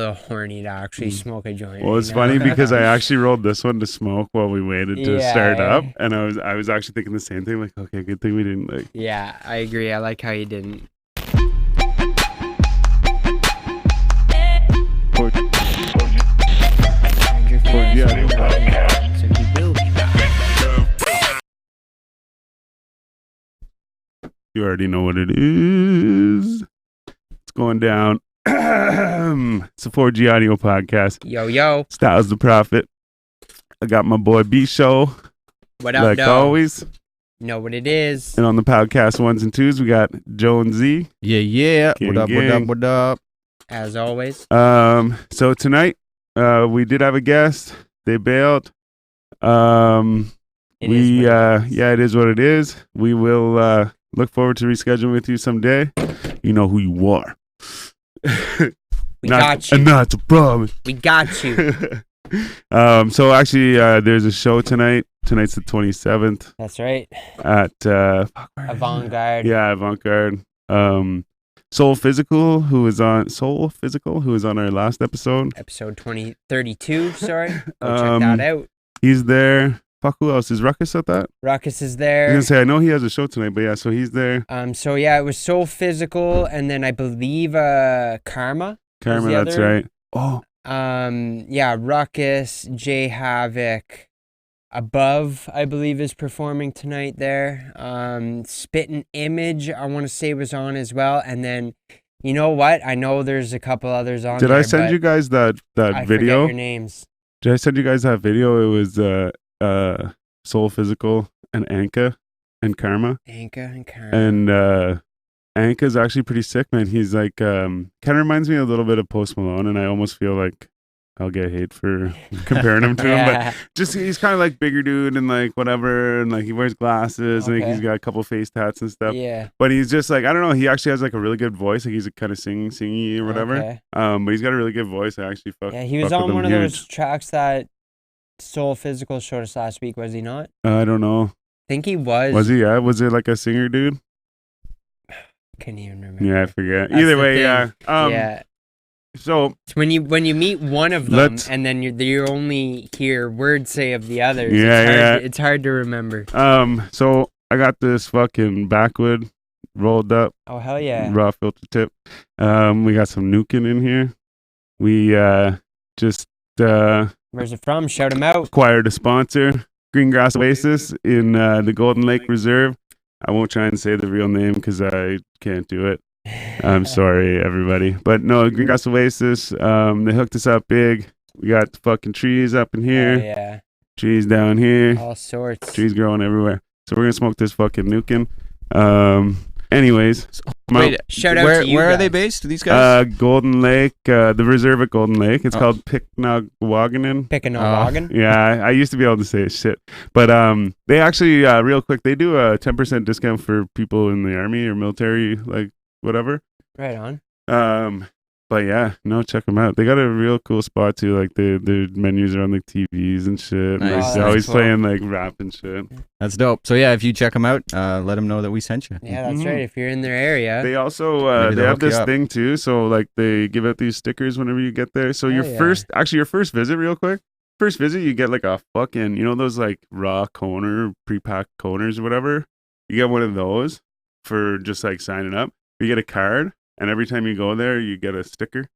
little horny to actually smoke a joint. Well, it's funny because I actually rolled this one to smoke while we waited to start up, and I was actually thinking the same thing. Like, okay, good thing we didn't like. Yeah, I agree. I like how you didn't. You already know what it is. It's going down. It's a 4G Audio Podcast. Yo. Styles the Prophet. I got my boy B Show. What up, like always. Know what it is. And on the podcast 1s and 2s, we got Joe and Z. Yeah. Gang. What up? As always. So tonight, we did have a guest. They bailed. It is what it is. We will look forward to rescheduling with you someday. You know who you are. We got you. And that's a promise. We got you. So actually, there's a show tonight. Tonight's the 27th. That's right. At Avant-Garde. Yeah, Avant-Garde. Soul Physical, who was on our last episode. Episode 32, sorry. Go check that out. He's there. Fuck, who else? Is Ruckus at that? Ruckus is there. I was gonna say, I know he has a show tonight, but yeah, so he's there. So yeah, it was Soul Physical, and then I believe Karma. Karma, that's right. Oh. Yeah, Ruckus, J Havoc, Above, I believe, is performing tonight there. Spittin' Image, I want to say, was on as well, and then you know what? I know there's a couple others on. Did I send you guys that video? I forget your names. Did I send you guys that video? It was Soul Physical and Anka and Karma. And Anka's actually pretty sick, man. He's like kind of reminds me a little bit of Post Malone, and I almost feel like I'll get hate for comparing him to him, but just he's kind of like bigger dude and like whatever, and like he wears glasses and he's got a couple face tats and stuff. Yeah. But he's just like, I don't know, he actually has like a really good voice. Like he's kind of singy or whatever. Okay. But he's got a really good voice. I actually he was on one of those tracks that Soul Physical showed us last week, was he not? I don't know. I think he was. Was he? Yeah. Was it like a singer dude? Can't even remember. Yeah, I forget. That's Either way, thing. yeah. Yeah. So it's when you meet one of them and then you only hear word say of the others. It's hard to remember. So I got this fucking backwood rolled up. Oh hell yeah. Raw filter tip. We got some Nukin in here. We just where's it from? Shout him out. Acquired a sponsor, Greengrass Oasis in the Golden Lake Reserve. I won't try and say the real name because I can't do it. I'm sorry, everybody. But no, Greengrass Oasis, they hooked us up big. We got the fucking trees up in here. Oh, yeah. Trees down here. All sorts. Trees growing everywhere. So we're going to smoke this fucking Nukin. Anyways. Wait, shout out to you Where guys. are they based, these guys? Golden Lake, the reserve at Golden Lake. It's called Picknawaganon. Pickanawagan? Yeah, I used to be able to say shit. But they actually, real quick, they do a 10% discount for people in the army or military, like, whatever. Right on. But yeah, no, check them out. They got a real cool spot too. Like their menus are on like TVs and shit. Nice. Like, they're always playing like rap and shit. That's dope. So yeah, if you check them out, let them know that we sent you. Yeah, that's right. If you're in their area. They also they have this thing too. So like they give out these stickers whenever you get there. So your first visit, real quick. First visit, you get like a fucking, you know those like raw coner, pre-packed coners or whatever. You get one of those for just like signing up. You get a card, and every time you go there, you get a sticker.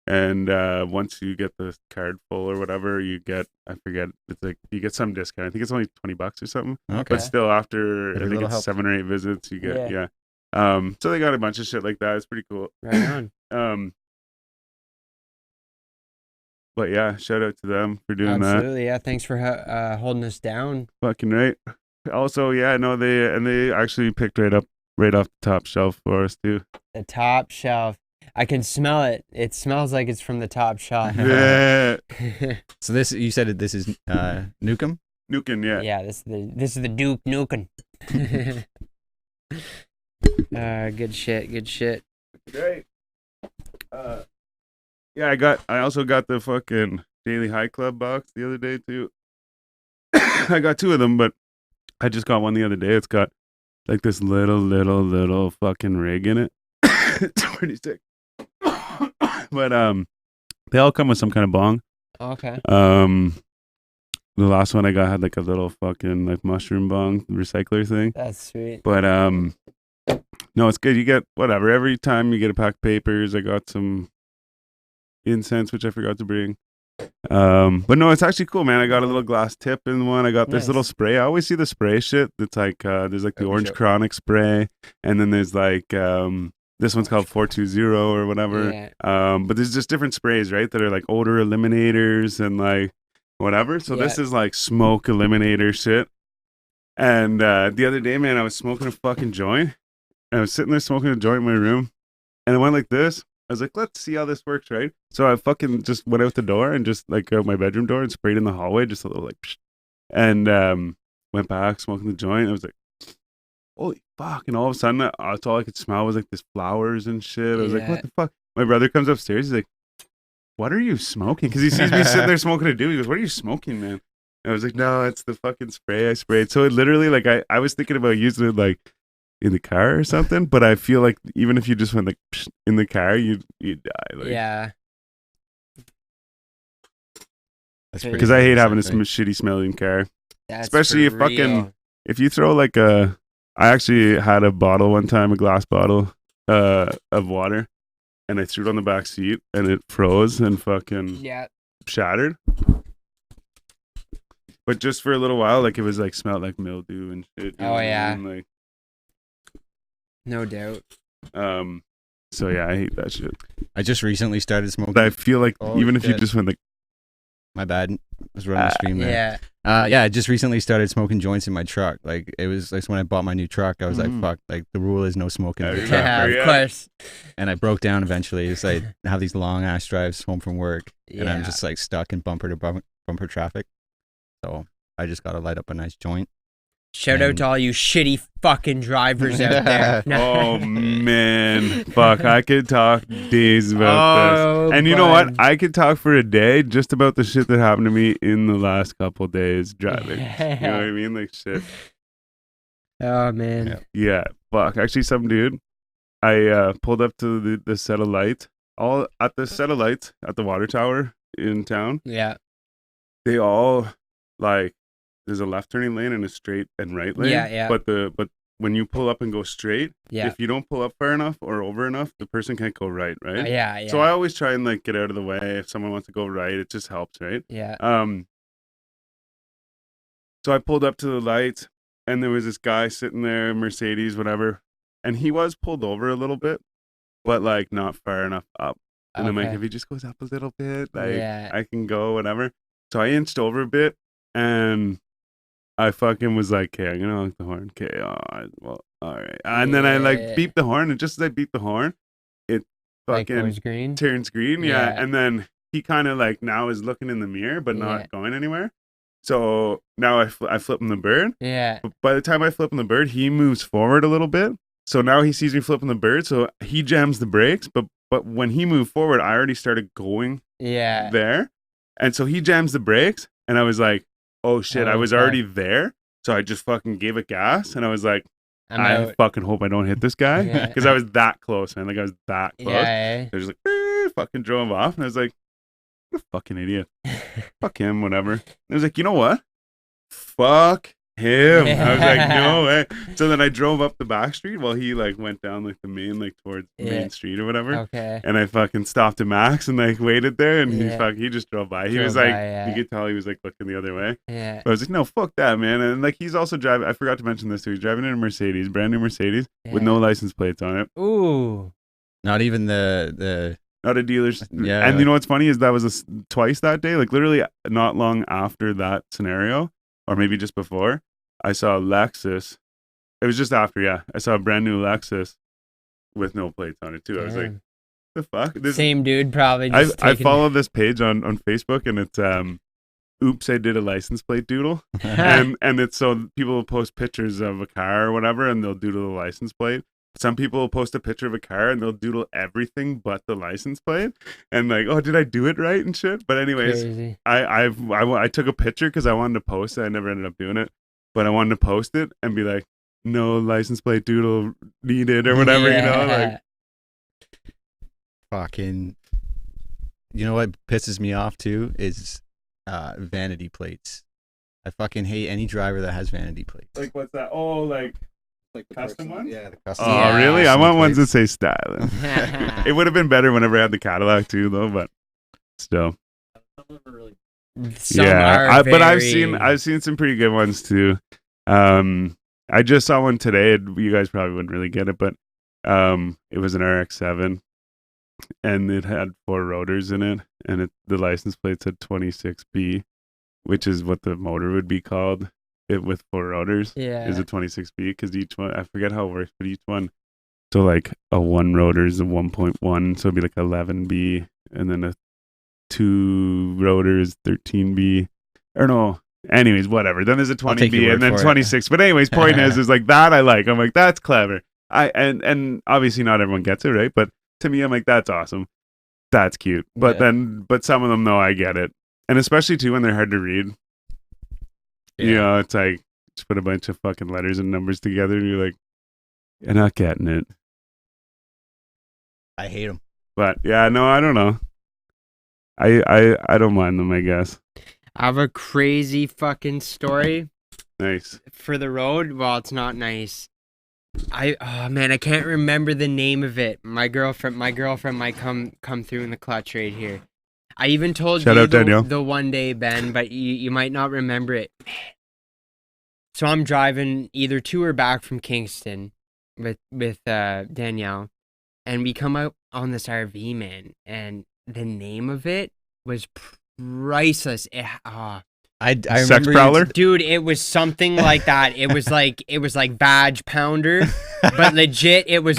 And once you get the card full or whatever, you get, I forget, it's like you get some discount. I think it's only $20 or something. Okay. But still, after I think it's 7 or 8 visits, you get so they got a bunch of shit like that. It's pretty cool. Right on. But yeah, shout out to them for doing that. Absolutely, yeah. Thanks for holding us down. Fucking right. Also, yeah, no, they actually picked right off the top shelf for us too. The top shelf. I can smell it. It smells like it's from the top shelf. Yeah. So you said this is Nukem? Nukin, yeah. Yeah, this is the Duke Nukin. Good shit. Great. Yeah, I also got the fucking Daily High Club box the other day too. I got 2 of them, but I just got one the other day. It's got like this little fucking rig in it. It's pretty sick. But They all come with some kind of bong. Okay. The last one I got had like a little fucking like mushroom bong recycler thing. That's sweet. But no, it's good. You get whatever every time you get a pack of papers. I got some incense, which I forgot to bring. But no, it's actually cool, man. I got a little glass tip in one. I got this little spray. I always see the spray shit. It's like there's like the orange chronic spray, and then there's like this one's called 420 or whatever. Yeah. But there's just different sprays, right? That are like odor eliminators and like whatever. So this is like smoke eliminator shit. And the other day, man, I was smoking a fucking joint. And I was sitting there smoking a joint in my room, and it went like this. I was like, let's see how this works, right? So I fucking just went out the door and just like out my bedroom door and sprayed in the hallway, just a little like, psh, and went back smoking the joint. I was like, holy fuck! And all of a sudden, that's all I could smell was like this flowers and shit. I was like, what the fuck? My brother comes upstairs. He's like, what are you smoking? Because he sees me sitting there smoking a doobie. He goes, what are you smoking, man? And I was like, no, it's the fucking spray I sprayed. So it literally, like, I was thinking about using it like in the car or something, but I feel like even if you just went like psh, in the car, you die. Like, yeah. Because I hate having a shitty smelling car. That's especially if fucking if you throw like a. I actually had a bottle one time, a glass bottle of water, and I threw it on the back seat, and it froze and fucking shattered. But just for a little while, like it was like smelled like mildew and shit. Oh yeah. Like, no doubt. So yeah, I hate that shit. I just recently started smoking. But I feel like even if you just went like, my bad, I was running the stream there. Yeah, I just recently started smoking joints in my truck. Like it was like when I bought my new truck, I was like, fuck, like the rule is no smoking in the truck. Yeah, of course. And I broke down eventually. It's like I have these long ass drives home from work, and I'm just like stuck in bumper to bumper traffic. So I just gotta light up a nice joint. Shout out to all you shitty fucking drivers out there. Oh man, fuck! I could talk days about this. And you know what? I could talk for a day just about the shit that happened to me in the last couple days driving. You know what I mean? Like shit. Oh man. Yeah. Fuck. Actually, some dude. I pulled up to the set of lights. All at the set of lights at the water tower in town. Yeah. They all like. There's a left turning lane and a straight and right lane. Yeah. But when you pull up and go straight, if you don't pull up far enough or over enough, the person can't go right, right? Yeah. So I always try and like get out of the way if someone wants to go right. It just helps, right? Yeah. So I pulled up to the lights, and there was this guy sitting there, Mercedes, whatever, and he was pulled over a little bit, but like not far enough up. And I'm like, if he just goes up a little bit, like I can go, whatever. So I inched over a bit, and I fucking was like, okay, I'm gonna honk the horn. Okay, well, all right. And then I like beeped the horn, and just as I beeped the horn, it fucking turns green. Yeah. And then he kind of like now is looking in the mirror, but not going anywhere. So now I flip him the bird. Yeah. But by the time I flip him the bird, he moves forward a little bit. So now he sees me flipping the bird, so he jams the brakes. But when he moved forward, I already started going there. And so he jams the brakes, and I was like, oh shit, I was already there. So I just fucking gave it gas, and I was like, I fucking hope I don't hit this guy. Because I was that close, man. Like I was that close. Yeah. I was like, fucking drove off, and I was like, what a fucking idiot. Fuck him, whatever. And I was like, you know what? Fuck him. I was like, no way. So then I drove up the back street while he like went down like the main, like towards Main Street or whatever. Okay. And I fucking stopped at Max and like waited there, and he just drove by. He was like, you could tell he was like looking the other way. Yeah. But I was like, no, fuck that, man. And like he's also driving. I forgot to mention this too. He's driving in a Mercedes, brand new Mercedes with no license plates on it. Ooh. Not even the. Not a dealer's. Yeah. And you know what's funny is that was twice that day. Like literally not long after that scenario, or maybe just before, I saw a Lexus. It was just after, I saw a brand new Lexus with no plates on it too. I was like, the fuck? Same dude probably. I follow this page on Facebook, and it's oops, I did a license plate doodle. and it's so people will post pictures of a car or whatever, and they'll doodle the license plate. Some people will post a picture of a car and they'll doodle everything but the license plate, and like, oh, did I do it right and shit? But anyways, I took a picture because I wanted to post it. I never ended up doing it, but I wanted to post it and be like, no license plate doodle needed or whatever, you know, like fucking. You know what pisses me off too is vanity plates. I fucking hate any driver that has vanity plates. Like what's that? Oh, like the custom ones? Yeah, the custom. Oh, really? I want ones that say styling. It would have been better whenever I had the Cadillac too, though. But still. But I've seen some pretty good ones too. I just saw one today. You guys probably wouldn't really get it, but it was an RX-7, and it had 4 rotors in it, and the license plate said 26B, which is what the motor would be called. It with 4 rotors is a 26B, because each one, I forget how it works, but each one, so like a 1 rotor is a 1.1, so it'd be like 11B, and then a 2 rotors 13B, or no. Anyways, whatever. Then there's a 20B and then 26. But anyways, point is like that I like. I'm like, that's clever. And obviously not everyone gets it, right? But to me, I'm like, that's awesome. That's cute. But but some of them, though, I get it. And especially too when they're hard to read. Yeah. You know, it's like just put a bunch of fucking letters and numbers together and you're like, you're not getting it. I hate them. But yeah, no, I don't know. I don't mind them, I guess. I have a crazy fucking story. Nice. For the road. Well, it's not nice. I can't remember the name of it. My girlfriend might come through in the clutch right here. I even told Shout out Danielle. the one day, Ben, but you might not remember it. Man. So I'm driving either to or back from Kingston with Danielle, and we come out on this RV, man, and the name of it was priceless. I remember Sex Prowler? Dude, it was something like that. It was like Badge Pounder, but legit it was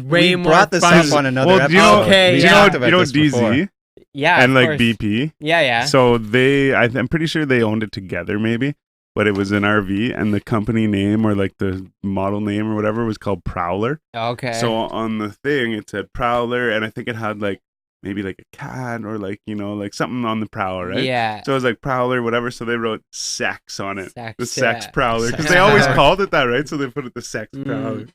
way more brought this fun. up on another episode. Do you know DZ? Yeah. And like course. BP? Yeah. So I'm pretty sure they owned it together maybe, but it was an RV and the company name or like the model name or whatever was called Prowler. Okay. So on the thing it said Prowler, and I think it had like maybe like a cat or like, you know, like something on the Prowler, right? Yeah. So it was like Prowler, whatever. So they wrote sex on it. The sex yeah. Prowler. Because they always called it that, right? So they put it the sex Prowler.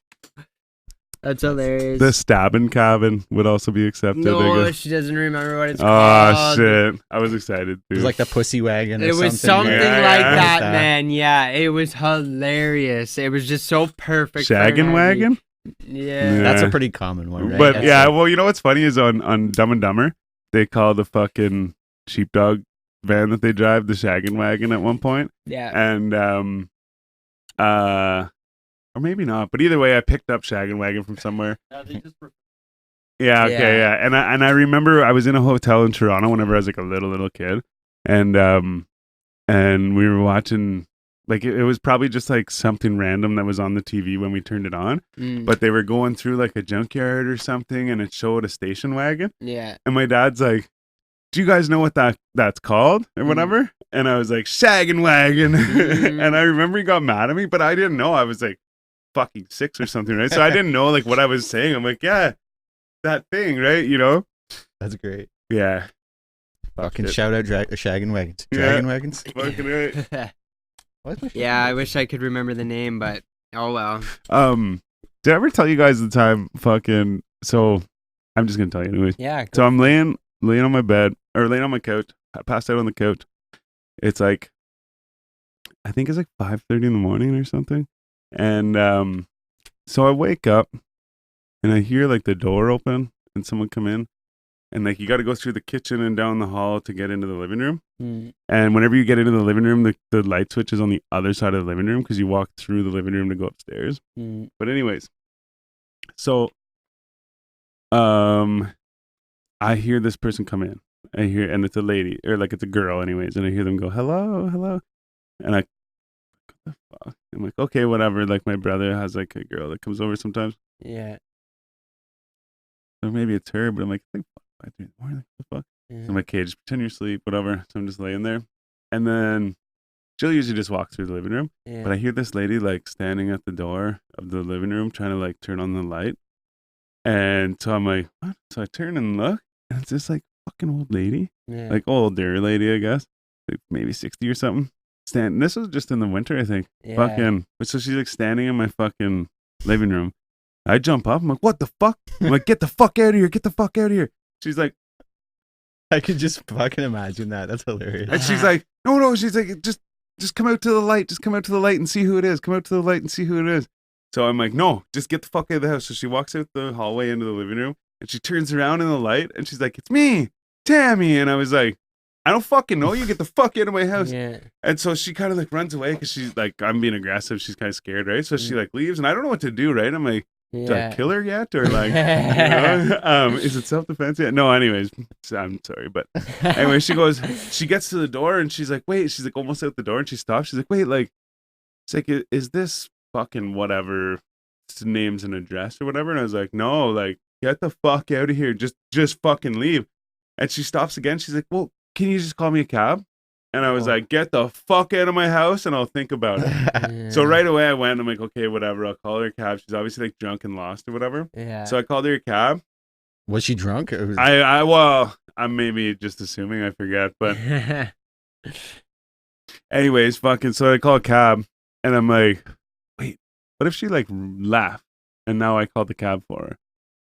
That's hilarious. The stabbing cabin would also be accepted. No, she doesn't remember what it's called. Oh, shit. I was excited, dude. It was like the pussy wagon or something. It was something like that, man. Yeah, it was hilarious. It was just so perfect. Shaggin' wagon? Yeah. That's a pretty common one, right? But That's well, you know what's funny is on Dumb and Dumber, they call the fucking sheepdog van that they drive the shaggin' wagon at one point. Yeah. And or maybe not, but either way, I picked up shaggin' wagon from somewhere. Yeah, okay, yeah. And I remember I was in a hotel in Toronto whenever I was like a little kid, and we were watching. Like, it was probably just, like, something random that was on the TV when we turned it on. But they were going through, like, a junkyard or something, and it showed a station wagon. Yeah. And my dad's like, do you guys know what that's called? Or whatever? And I was like, shaggin' wagon. And I remember he got mad at me, but I didn't know. I was, like, fucking 6 or something, right? So I didn't know, like, what I was saying. I'm like, yeah, that thing, right? You know? That's great. Yeah. Fucking shout out shaggin' wagons. Dragon wagons? Fucking right. Yeah, I wish I could remember the name, but oh well. Did I ever tell you guys the time fucking? So I'm just gonna tell you anyways. Yeah. So I'm laying on my bed or laying on my couch. I passed out on the couch. It's like, I think it's like 5:30 in the morning or something, and so I wake up and I hear like the door open and someone come in. And, like, you got to go through the kitchen and down the hall to get into the living room. And whenever you get into the living room, the light switch is on the other side of the living room because you walk through the living room to go upstairs. But anyways, so I hear this person come in. And it's a lady, or, like, it's a girl anyways. And I hear them go, hello, hello. And what the fuck? I'm like, okay, whatever. Like, my brother has, like, a girl that comes over sometimes. Yeah. Or maybe it's her, but I'm like, what the fuck? Yeah. So I'm like, okay, just pretend you're asleep, whatever. So I'm just laying there. And then she'll usually just walk through the living room. Yeah. But I hear this lady like standing at the door of the living room trying to like turn on the light. And so I'm like, what? So I turn and look, and it's this like fucking old lady. Yeah. Like older lady, I guess. Like maybe 60 or something. This was just in the winter, I think. Yeah. Fucking. So she's like standing in my fucking living room. I jump up. I'm like, what the fuck? I'm like, get the fuck out of here. Get the fuck out of here. She's like, I could just fucking imagine that. That's hilarious. And she's like, no. She's like, just come out to the light. Just come out to the light and see who it is. Come out to the light and see who it is. So I'm like, no, just get the fuck out of the house. So she walks out the hallway into the living room and she turns around in the light and she's like, it's me, Tammy. And I was like, I don't fucking know you. Get the fuck out of my house. Yeah. And so she kind of like runs away because she's like, I'm being aggressive. She's kind of scared, right? So she like leaves and I don't know what to do, right? I'm like, did I kill her yet? Or like, is it self-defense yet? No, anyways, I'm sorry. But anyway, she gets to the door and she's like, wait, she's like almost out the door and she stops. She's like, wait, like, it's like, is this fucking whatever names and address or whatever? And I was like, no, like, get the fuck out of here. Just fucking leave. And she stops again. She's like, well, can you just call me a cab? And I was like, get the fuck out of my house and I'll think about it. Yeah. So right away I went, I'm like, okay, whatever. I'll call her a cab. She's obviously like drunk and lost or whatever. Yeah. So I called her a cab. Was she drunk? Or was... Well, I'm maybe just assuming, I forget. But anyways, fucking, so I call a cab and I'm like, wait, what if she like laughed and now I called the cab for her?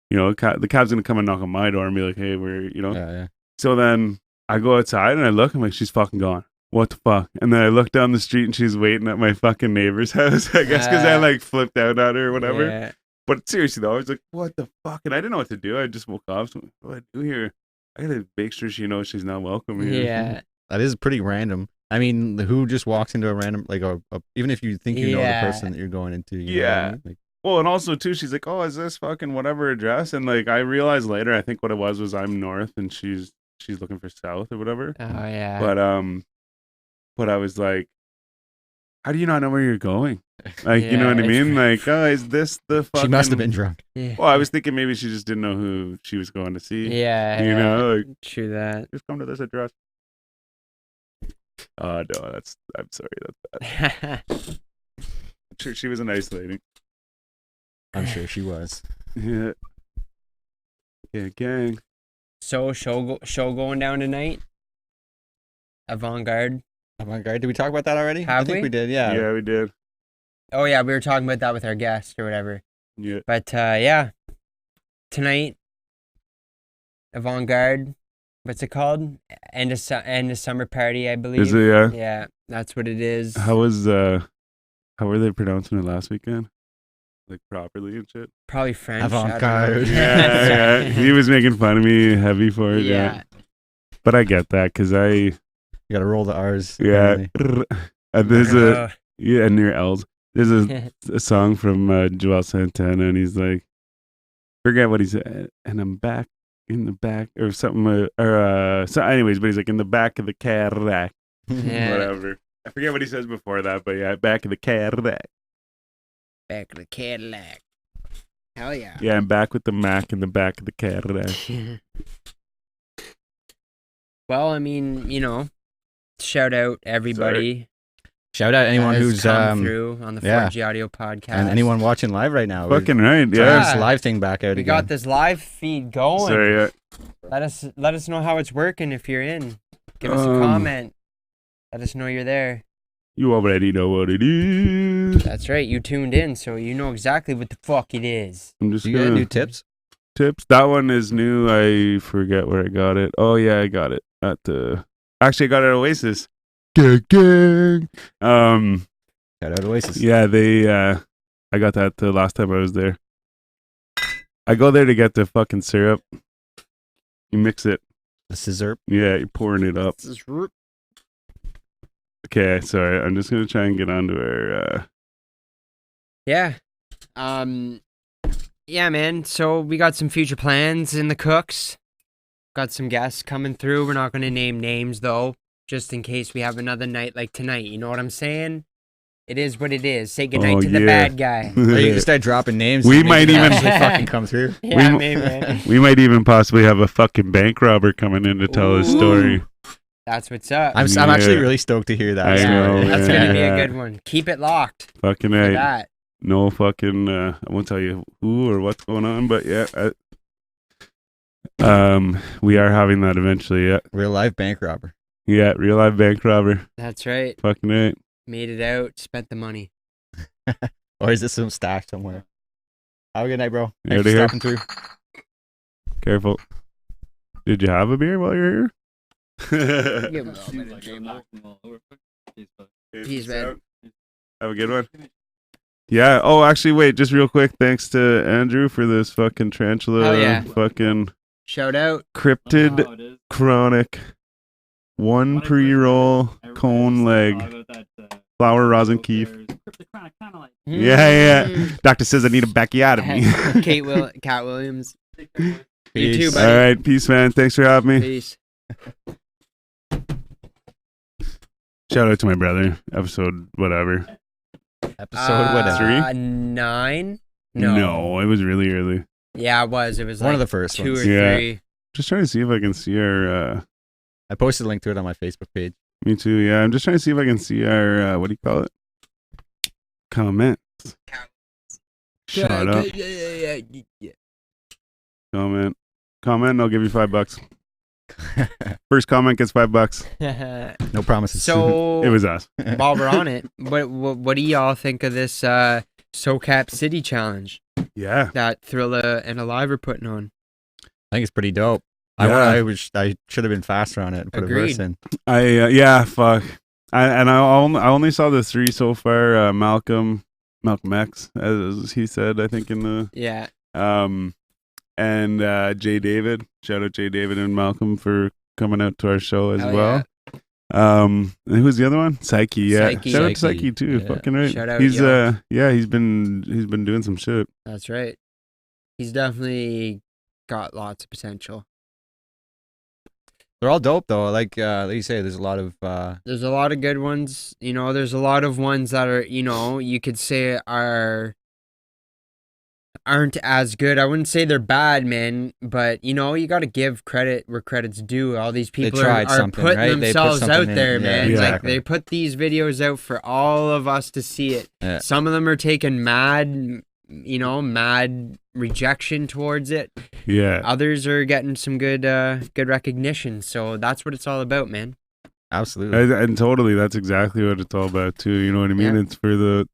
You know, the cab's going to come and knock on my door and be like, hey, we're, you know. Yeah. So then I go outside and I look, I'm like, she's fucking gone. What the fuck? And then I look down the street and she's waiting at my fucking neighbor's house, I guess, because I like flipped out at her or whatever. Yeah. But seriously though, I was like, what the fuck? And I didn't know what to do. I just woke up. So what do I do here? I gotta make sure she knows she's not welcome here. Yeah. That is pretty random. I mean, who just walks into a random, like, even if you think you know the person that you're going into. You know what I mean? Like, well, and also too, she's like, oh, is this fucking whatever address? And like, I realized later, I think what it was I'm north and she's looking for south or whatever. Oh yeah. But I was like, how do you not know where you're going? Like, you know what I mean? Like, oh, is this the fucking... She must have been drunk. Yeah. Well, I was thinking maybe she just didn't know who she was going to see. Yeah. You know, like, true that. Just come to this address. Oh, no, I'm sorry, that's bad. I'm sure she was a nice lady. I'm sure she was. Yeah. Yeah, gang. So, show going down tonight? Avant-Garde. Did we talk about that already? I think we did, yeah. Yeah, we did. Oh, yeah, we were talking about that with our guest or whatever. Yeah. But, yeah. Tonight, Avant-Garde. What's it called? End of summer party, I believe. Is it, yeah? Yeah, that's what it is. How were they pronouncing it last weekend? Like properly and shit? Probably French. Avant-Garde. Yeah. He was making fun of me heavy for it. Yeah. But I get that because You gotta roll the R's. Yeah. And there's near L's. There's a song from Joel Santana and he's like, forget what he said. And I'm back in the back or something. So anyways, but he's like in the back of the Cadillac. Yeah. Whatever. I forget what he says before that, but yeah, back of the Cadillac. Back of the Cadillac. Hell yeah. Yeah, I'm back with the Mac in the back of the Cadillac. Well, I mean, you know, shout out everybody. Shout out anyone who's come through on the 4G Audio podcast. And anyone watching live right now. Fucking right, yeah. This live thing back out again. We got this live feed going. Sorry, yeah. Let us know how it's working if you're in. Give us a comment. Let us know you're there. You already know what it is. That's right. You tuned in, so you know exactly what the fuck it is. I'm just you got new tips? That one is new. I forget where I got it. Oh yeah, I got it at actually I got it at Oasis. Gang. Shout out Oasis. Yeah, they I got that the last time I was there. I go there to get the fucking syrup. You mix it. The scissor. Yeah, you're pouring it up. Okay, sorry. I'm just gonna try and get onto our Yeah. Yeah, man. So we got some future plans in the cooks. Got some guests coming through. We're not gonna name names though, just in case we have another night like tonight. You know what I'm saying? It is what it is. Say goodnight to the bad guy. Or you can start dropping names. We might even fucking come through. Yeah, maybe. We might even possibly have a fucking bank robber coming in to tell his story. That's what's up. I'm actually really stoked to hear that. I know, that's gonna be a good one. Keep it locked. Fucking A. No fucking. I won't tell you who or what's going on, but yeah. We are having that eventually. Yeah. Real life bank robber. Yeah, real life bank robber. That's right. Fucking A. Made it out. Spent the money. Or is this some stash somewhere? Have a good night, bro. Thanks for stopping through. Careful. Did you have a beer while you were here? Give him a little bit of J-Mo. Peace, man. Have a good one. Yeah. Oh, actually, wait. Just real quick. Thanks to Andrew for this fucking tarantula. Oh, yeah. Fucking shout out. Cryptid Chronic 1 pre-roll cone leg flower rosin keef. Yeah. Doctor says I need a backiotomy. Cat Williams. Peace. You too, buddy. All right. Peace, man. Thanks for having me. Peace. Shout out to my brother. Episode whatever. Episode whatever. 9? No, it was really early. Yeah, it was. It was one like of the first 2 ones. or 3. Just trying to see if I can see our. I posted a link to it on my Facebook page. Me too. Yeah, I'm just trying to see if I can see our. What do you call it? Comments. Shut up. Yeah. Comment, and I'll give you $5. First comment gets $5. No promises. So it was us. while we're on it, what do y'all think of this SoCap City Challenge Yeah. that Thrilla and Alive are putting on? I think it's pretty dope. Yeah. I should have been faster on it and put a Agreed. verse in. Yeah, fuck. I only saw the 3 so far. Malcolm X, as he said, I think in the Yeah. and Jay David. Shout out Jay David and Malcolm for coming out to our show as Hell well. And who's the other one? Psyche. Yeah. Psyche. Shout out to Psyche, Psyche too. yeah. Fucking right. Shout out, He's yo. he's been doing some shit. That's right. He's definitely got lots of potential. They're all dope though. Like you say, there's a lot of There's a lot of good ones. You know, there's a lot of ones that are, you know, you could say aren't as good. I wouldn't say they're bad, man, but you know, you got to give credit where credit's due. All these people are something, putting right? They put themselves something out in. there, Yeah, man. exactly. Like they put these videos out for all of us to see it. Yeah. Some of them are taking mad rejection towards it. Yeah. Others are getting some good recognition. So that's what it's all about, man. absolutely. And totally, that's exactly what it's all about too. You know what I mean? Yeah. It's for the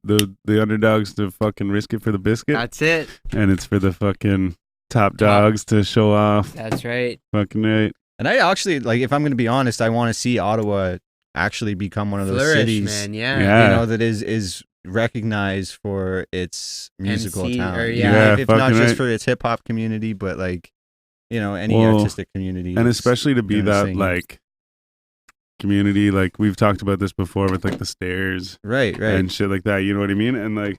underdogs to fucking risk it for the biscuit, That's it. and it's for the fucking top dogs to show off. That's right. Fucking right. And I actually like, if I'm going to be honest, I want to see Ottawa actually become one of those Flourish, cities, man. Yeah. Yeah. you know, that is recognized for its musical MC, talent. or, You yeah. know, Yeah, if not fucking just right. for its hip hop community, but like, you know, any Well, artistic community, And that's especially to be gonna that sing. like community, like we've talked about this before with like the stairs right. and shit like that. You know what I mean? And like,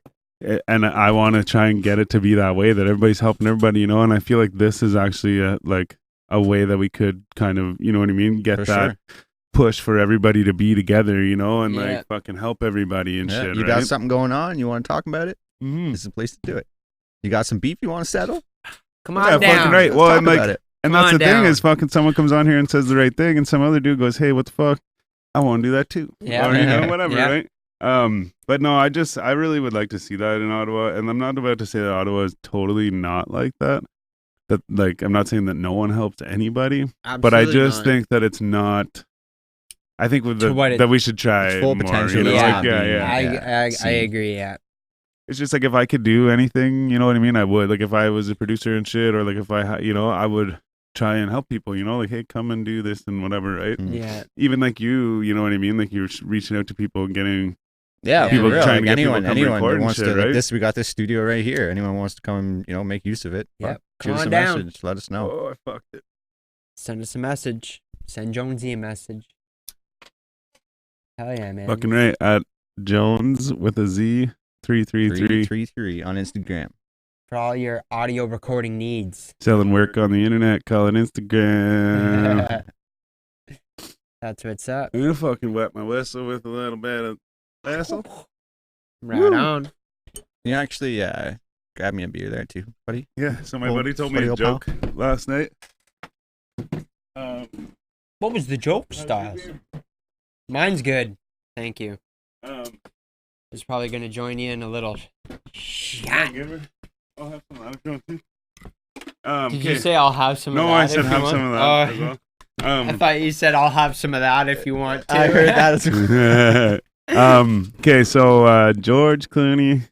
and I want to try and get it to be that way, that everybody's helping everybody. You know, and I feel like this is actually a way that we could kind of, you know what I mean, get For that sure. push for everybody to be together. You know, and Yeah. like fucking help everybody and Yeah, shit. you right? got something going on, you want to talk about it? Mhm. This is the place to do it. You got some beef you want to settle? Come Yeah, on fucking down. right. Let's Well, talk and like, about it. and Come that's on the thing down. is fucking someone comes on here and says the right thing, and some other dude goes, "Hey, what the fuck? I want to do that too." Yeah. Or, you know, whatever, Yeah. right? But no, I really would like to see that in Ottawa, and I'm not about to say that Ottawa is totally not like that. That like, I'm not saying that no one helps anybody, but I Absolutely just not. think that it's not. I think with To what it- that we should try Its full more, potential you know? is Yeah. Like, not yeah, being- yeah. I seen. agree. Yeah. It's just like if I could do anything, you know what I mean, I would. Like if I was a producer and shit, or like if I, I would try and help people. You know, like hey, come and do this and whatever, right? Mm. Yeah. Even like you know what I mean? Like you're reaching out to people and getting. Yeah, People for real. trying to Like get people anyone, to come anyone record who and wants shit, to like right? this. We got this studio right here. Anyone wants to come, make use of it? Yep. Shoot Come us on a down. message. Let us know. Oh, I fucked it. Send us a message. Send Jonesy a message. Hell yeah, man. Fucking right at Jones with a Z 333 333 on Instagram. For all your audio recording needs. selling work on the internet. Call it Instagram. That's what's up. I'm gonna fucking wet my whistle with a little bit of whistle. Right Woo. on. You actually grab me a beer there too, buddy. Yeah. So my Old- buddy told me buddy a old pal. joke last night. What was the joke, Styles? Mine's good. Thank you. He's probably going to join you in a little shot. I'll have some. I was going to. Did you say I'll have some of No, that? I said if you have want? some of that Oh, as well. I thought you said I'll have some of that if you want to. I heard that as well. Okay, so George Clooney.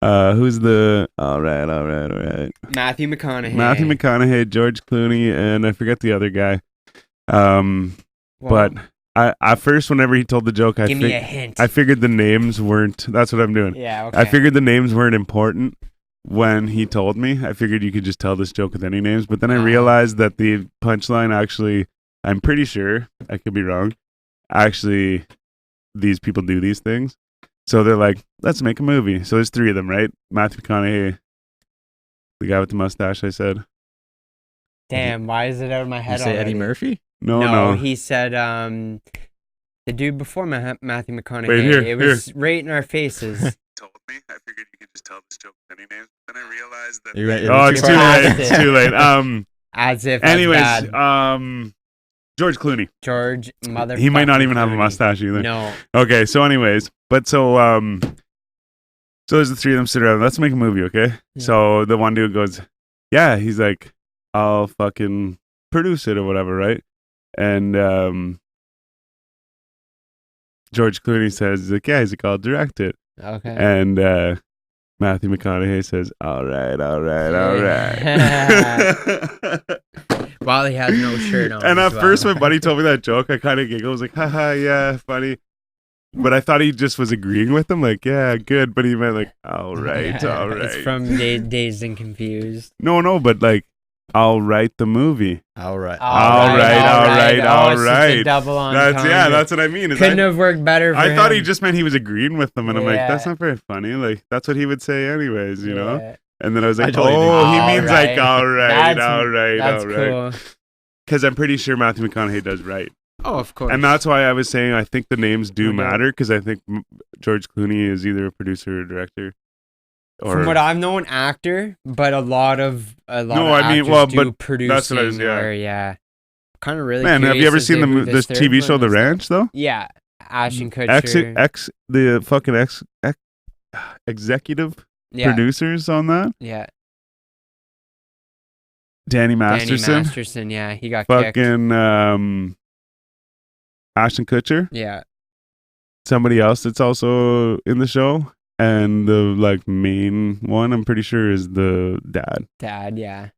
Who's the? All right. Matthew McConaughey. Matthew McConaughey, George Clooney, and I forget the other guy. Well, but at first, whenever he told the joke, give me a hint. I figured the names weren't. That's what I'm doing. Yeah, okay. I figured the names weren't important when he told me. I figured you could just tell this joke with any names. But then I realized that the punchline actually, I'm pretty sure, I could be wrong, actually, these people do these things. So they're like, let's make a movie. So there's 3 of them, right? Matthew McConaughey, the guy with the mustache, I said. Damn, why is it out of my head You say already? Eddie Murphy? No. He said the dude before Matthew McConaughey. Wait, here, it was right in our faces. Told me. I figured you could just tell this joke with any names. Then I realized that. It's too late. It's too late. As if. Anyways, bad. George Clooney. George mother. He might not even have a mustache either. No. Okay, so anyways, so there's the 3 of them sit around. Let's make a movie, okay? Yeah. So the one dude goes, yeah. He's like, I'll fucking produce it or whatever, right? And George Clooney says, like, yeah. He's like, I'll direct it. Okay. And Matthew McConaughey says, all right. While he had no shirt on. And at first, my buddy told me that joke, I kind of giggled. I was like, haha, yeah, funny. But I thought he just was agreeing with him, like, yeah, good. But he meant like, all right. It's from Dazed and Confused. No, but like, I'll write the movie. All right. All right. It's a double entendre. That's what I mean. Couldn't have worked better for him. I thought he just meant he was agreeing with them. And I'm like, that's not very funny. Like, that's what he would say anyways, you know? And then I was like, he means like, all right. That's cool. Because I'm pretty sure Matthew McConaughey does right. Oh, of course. And that's why I was saying I think the names do matter, because I think George Clooney is either a producer or director. From what I've known, actor, but a lot of actors do producing. That's what I was, kind of really. Man, have you ever seen this TV show, The Ranch, though? Yeah, Ashton Kutcher. The fucking executive producers on that. Yeah. Danny Masterson. Yeah, he got fucking Ashton Kutcher. Yeah. Somebody else that's also in the show. And the main one, I'm pretty sure, is the dad. Yeah.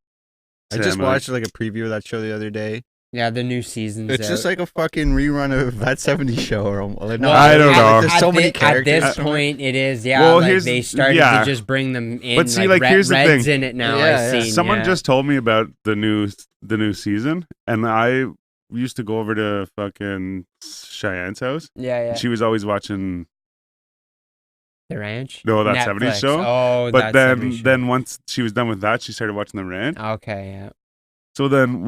I just watched a preview of that show the other day. Yeah, the new season's It's just like a fucking rerun of that 70s show. I don't know. There's so many characters. At this point, it is. Yeah, well, they started to just bring them in. But see, here's the Red's thing. in it now. Someone just told me about the new season, and I used to go over to fucking Cheyenne's house. Yeah. She was always watching The Ranch? No, that Netflix. 70s show. Oh, but then once she was done with that, she started watching The Ranch. Okay, yeah. So then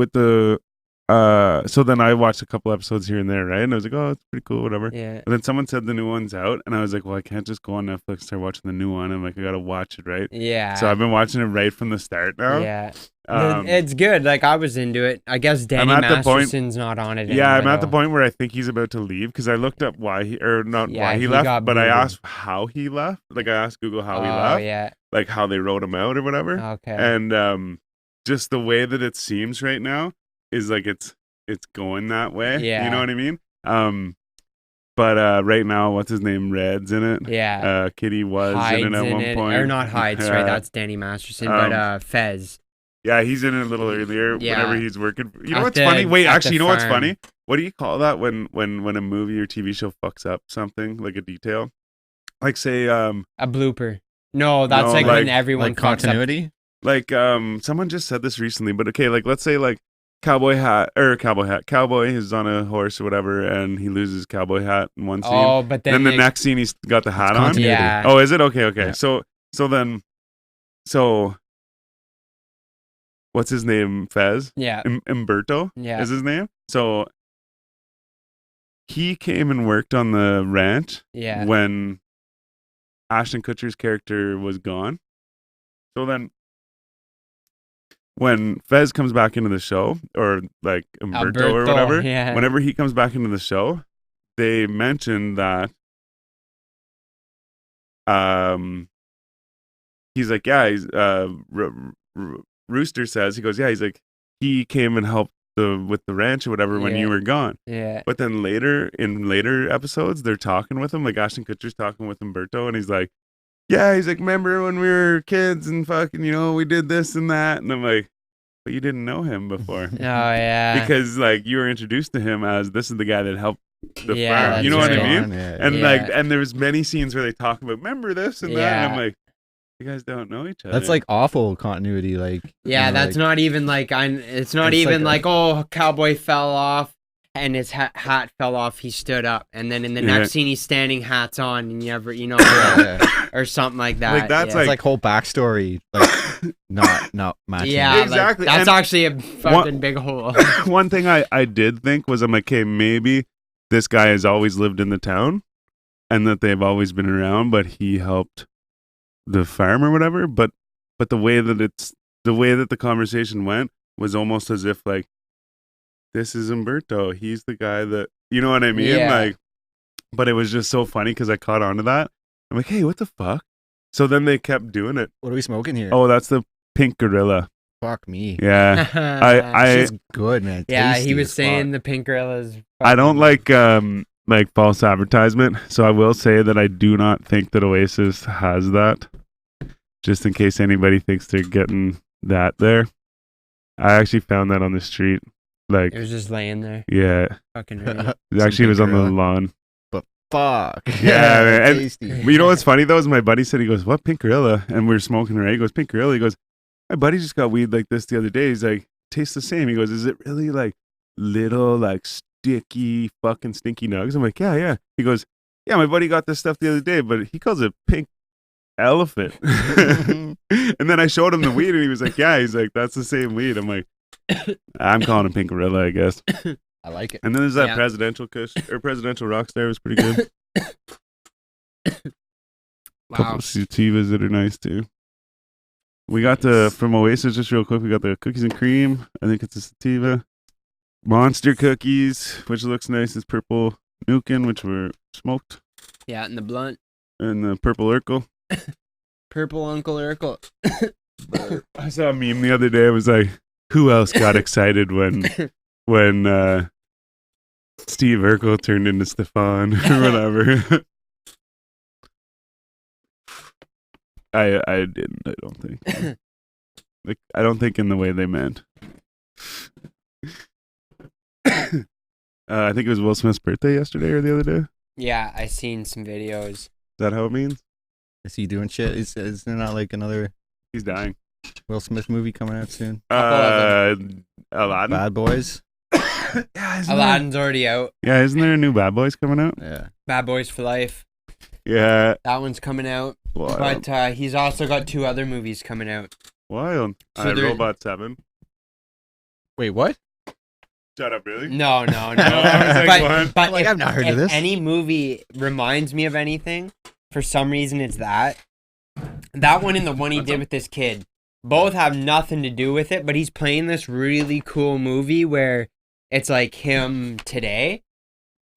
I watched a couple episodes here and there, right? And I was like, oh, it's pretty cool, whatever. Yeah. And then someone said the new one's out, and I was like, well, I can't just go on Netflix and start watching the new one. I'm like, I gotta watch it, right? Yeah. So I've been watching it right from the start now. Yeah. It's good. I was into it. I guess Danny Masterson's not on it anymore. Yeah, I'm at the point where I think he's about to leave, because I looked up why he left, but I asked how he left. I asked Google how he left. Oh, yeah. How they wrote him out or whatever. Okay. And just the way that it seems right now is it's going that way. Yeah. You know what I mean? But right now, what's his name? Red's in it. Yeah. Kitty was Hyde's in it at one point. Or not Hyde's, right? That's Danny Masterson, but Fez. Yeah, he's in it a little earlier whenever he's working. You know what's funny? Wait, actually, you know what's funny? What do you call that when a movie or TV show fucks up something, like a detail? Say a blooper. No, that's when everyone continuity. Someone just said this recently, but okay, let's say cowboy is on a horse or whatever, and he loses cowboy hat in one scene. Oh, but then the next scene he's got the hat on. Yeah. Oh, is it? Okay. Yeah. So what's his name? Fez. Yeah. Umberto. Yeah. Is his name? So he came and worked on the ranch. Yeah. When Ashton Kutcher's character was gone. So then, when Fez comes back into the show, or Umberto or whatever, whenever he comes back into the show, they mention that he's like, yeah, he's Rooster says, he goes, yeah, he's like, he came and helped with the ranch or whatever when you were gone. Yeah. But then in later episodes, they're talking with him, Ashton Kutcher's talking with Umberto, and he's like, yeah, he's like, remember when we were kids and fucking, we did this and that? And I'm like, but you didn't know him before. Oh yeah. Because like you were introduced to him as this is the guy that helped the Yeah, farm. You know what I mean? Yeah. And Yeah. like, and there's many scenes where they talk about remember this and that. Yeah. And I'm like, you guys don't know each other. That's like awful continuity. Like, Yeah, you know, that's like, not even like it's not It's even like oh, cowboy fell off and his hat fell off. He stood up, and then in the Yeah. next scene he's standing, hats on, and yeah. or something like that. Like, that's yeah. It's like whole backstory, like not matching. Yeah, like, Exactly. that's And actually a fucking big hole. one thing I did think was I'm like, okay, maybe this guy has always lived in the town and that they've always been around, but he helped the farm or whatever. But the way that the conversation went was almost as if like, this is Umberto. He's the guy that, you know what I mean? Yeah. Like, but it was just so funny because I caught on to that. I'm like, hey, what the fuck? So then they kept doing it. What are we smoking here? Oh, that's the pink gorilla. Fuck me. Yeah. I It's good, man. yeah, Tasty he was as saying fuck. the pink gorillas. I don't like false advertisement, so I will say that I do not think that Oasis has that. Just in case anybody thinks they're getting that there. I actually found that on the street. Like, It was just laying there, yeah. fucking. Right. It actually was on the gorilla. lawn. Fuck. Yeah, man. And- Tasty. But you know what's funny though is my buddy said, he goes, what pink gorilla? And we were smoking, right? He goes, pink gorilla. He goes, my buddy just got weed like this the other day. He's like, tastes the same. He goes, is it really like little like sticky fucking stinky nugs? I'm like, yeah. He goes, yeah, my buddy got this stuff the other day, but he calls it pink elephant. And then I showed him the weed and he was like, yeah. He's like, that's the same weed. I'm like, I'm calling it pink gorilla, I guess. I like it. And then there's that Yeah. presidential kush or presidential rockstar was pretty good. Couple Wow. of sativas that are nice too. We got from Oasis, just real quick, we got the cookies and cream. I think it's a sativa. Monster cookies, which looks nice. It's purple Nukin, which were smoked. Yeah, and the blunt, And the purple Urkel. purple Uncle Urkel. I saw a meme the other day. It was like, who else got excited when Steve Urkel turned into Stefan or whatever? I didn't. I don't think. Like, I don't think in the way they meant. I think it was Will Smith's birthday yesterday or the other day. Is Yeah, I seen some videos. that how it means? Is he doing shit? Is there not like another He's dying. Will Smith movie coming out soon? Aladdin. Bad Boys? Yeah, isn't Aladdin's already out. isn't there a new Bad Boys coming out? Yeah. Bad Boys for Life. Yeah. That one's coming out. Wild. But he's also got 2 other movies coming out. Wild. So there- Robot 7. Wait, what? Shut up, really? No. I was like, what? but Like, if, I've not heard if of this. any movie reminds me of anything, for some reason it's that. That one and the one he did with this kid. Both have nothing to do with it, but he's playing this really cool movie where it's like him today.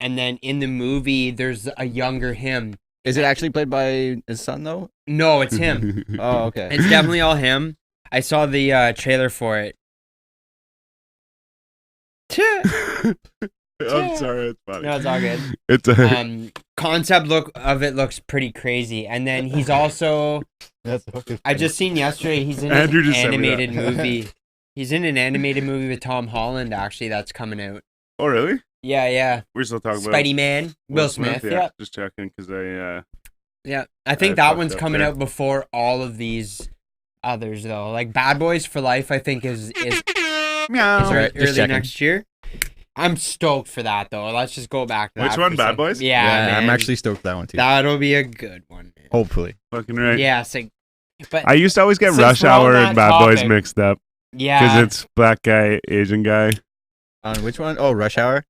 And then in the movie, there's a younger him. Is it actually played by his son though? No, it's him. Oh, okay. It's definitely all him. I saw the trailer for it. I'm sorry, it's funny. No, it's all good. It's a Concept look of it looks pretty crazy. And then he's also, That's fucking I just seen yesterday, he's in Andrew an just sent me that. animated movie. He's in an animated movie with Tom Holland, actually, that's coming out. Oh, really? Yeah. We're still talking about Spidey Man, Will Smith. Yeah. Just checking because Yeah. I think I that fucked one's up coming there. out before all of these others, though. Like Bad Boys for Life, I think is meow. right, just early checking. next year. I'm stoked for that, though. Let's just go back to that. Which one, for Bad some- Boys? Yeah, Yeah, I'm man. actually stoked for that one too. That'll be a good one. Man. Hopefully. Fucking right. Yeah, so, but I used to always get Since Rush we're on Hour that and Bad Boys topic- mixed up yeah, because it's black guy, Asian guy. On which one? Oh, Rush Hour?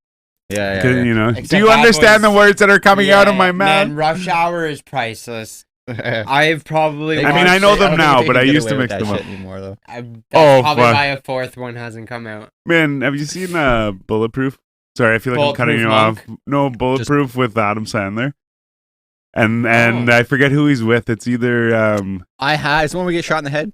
Yeah. 'Cause, you know, Except do you Bad understand Boys- the words that are coming out of my mouth? Man, Rush Hour is priceless. yeah. I've probably. I mean, I know watched them it- now, think but they I can get used to away with mix that them up. shit anymore though. That's Oh, probably fuck. why a 4th one hasn't come out. Man, have you seen Bulletproof? Sorry, I feel like I'm cutting you Bulletproof off. No, Bulletproof with Adam Sandler. And I forget who he's with. It's either It's the one we get shot in the head.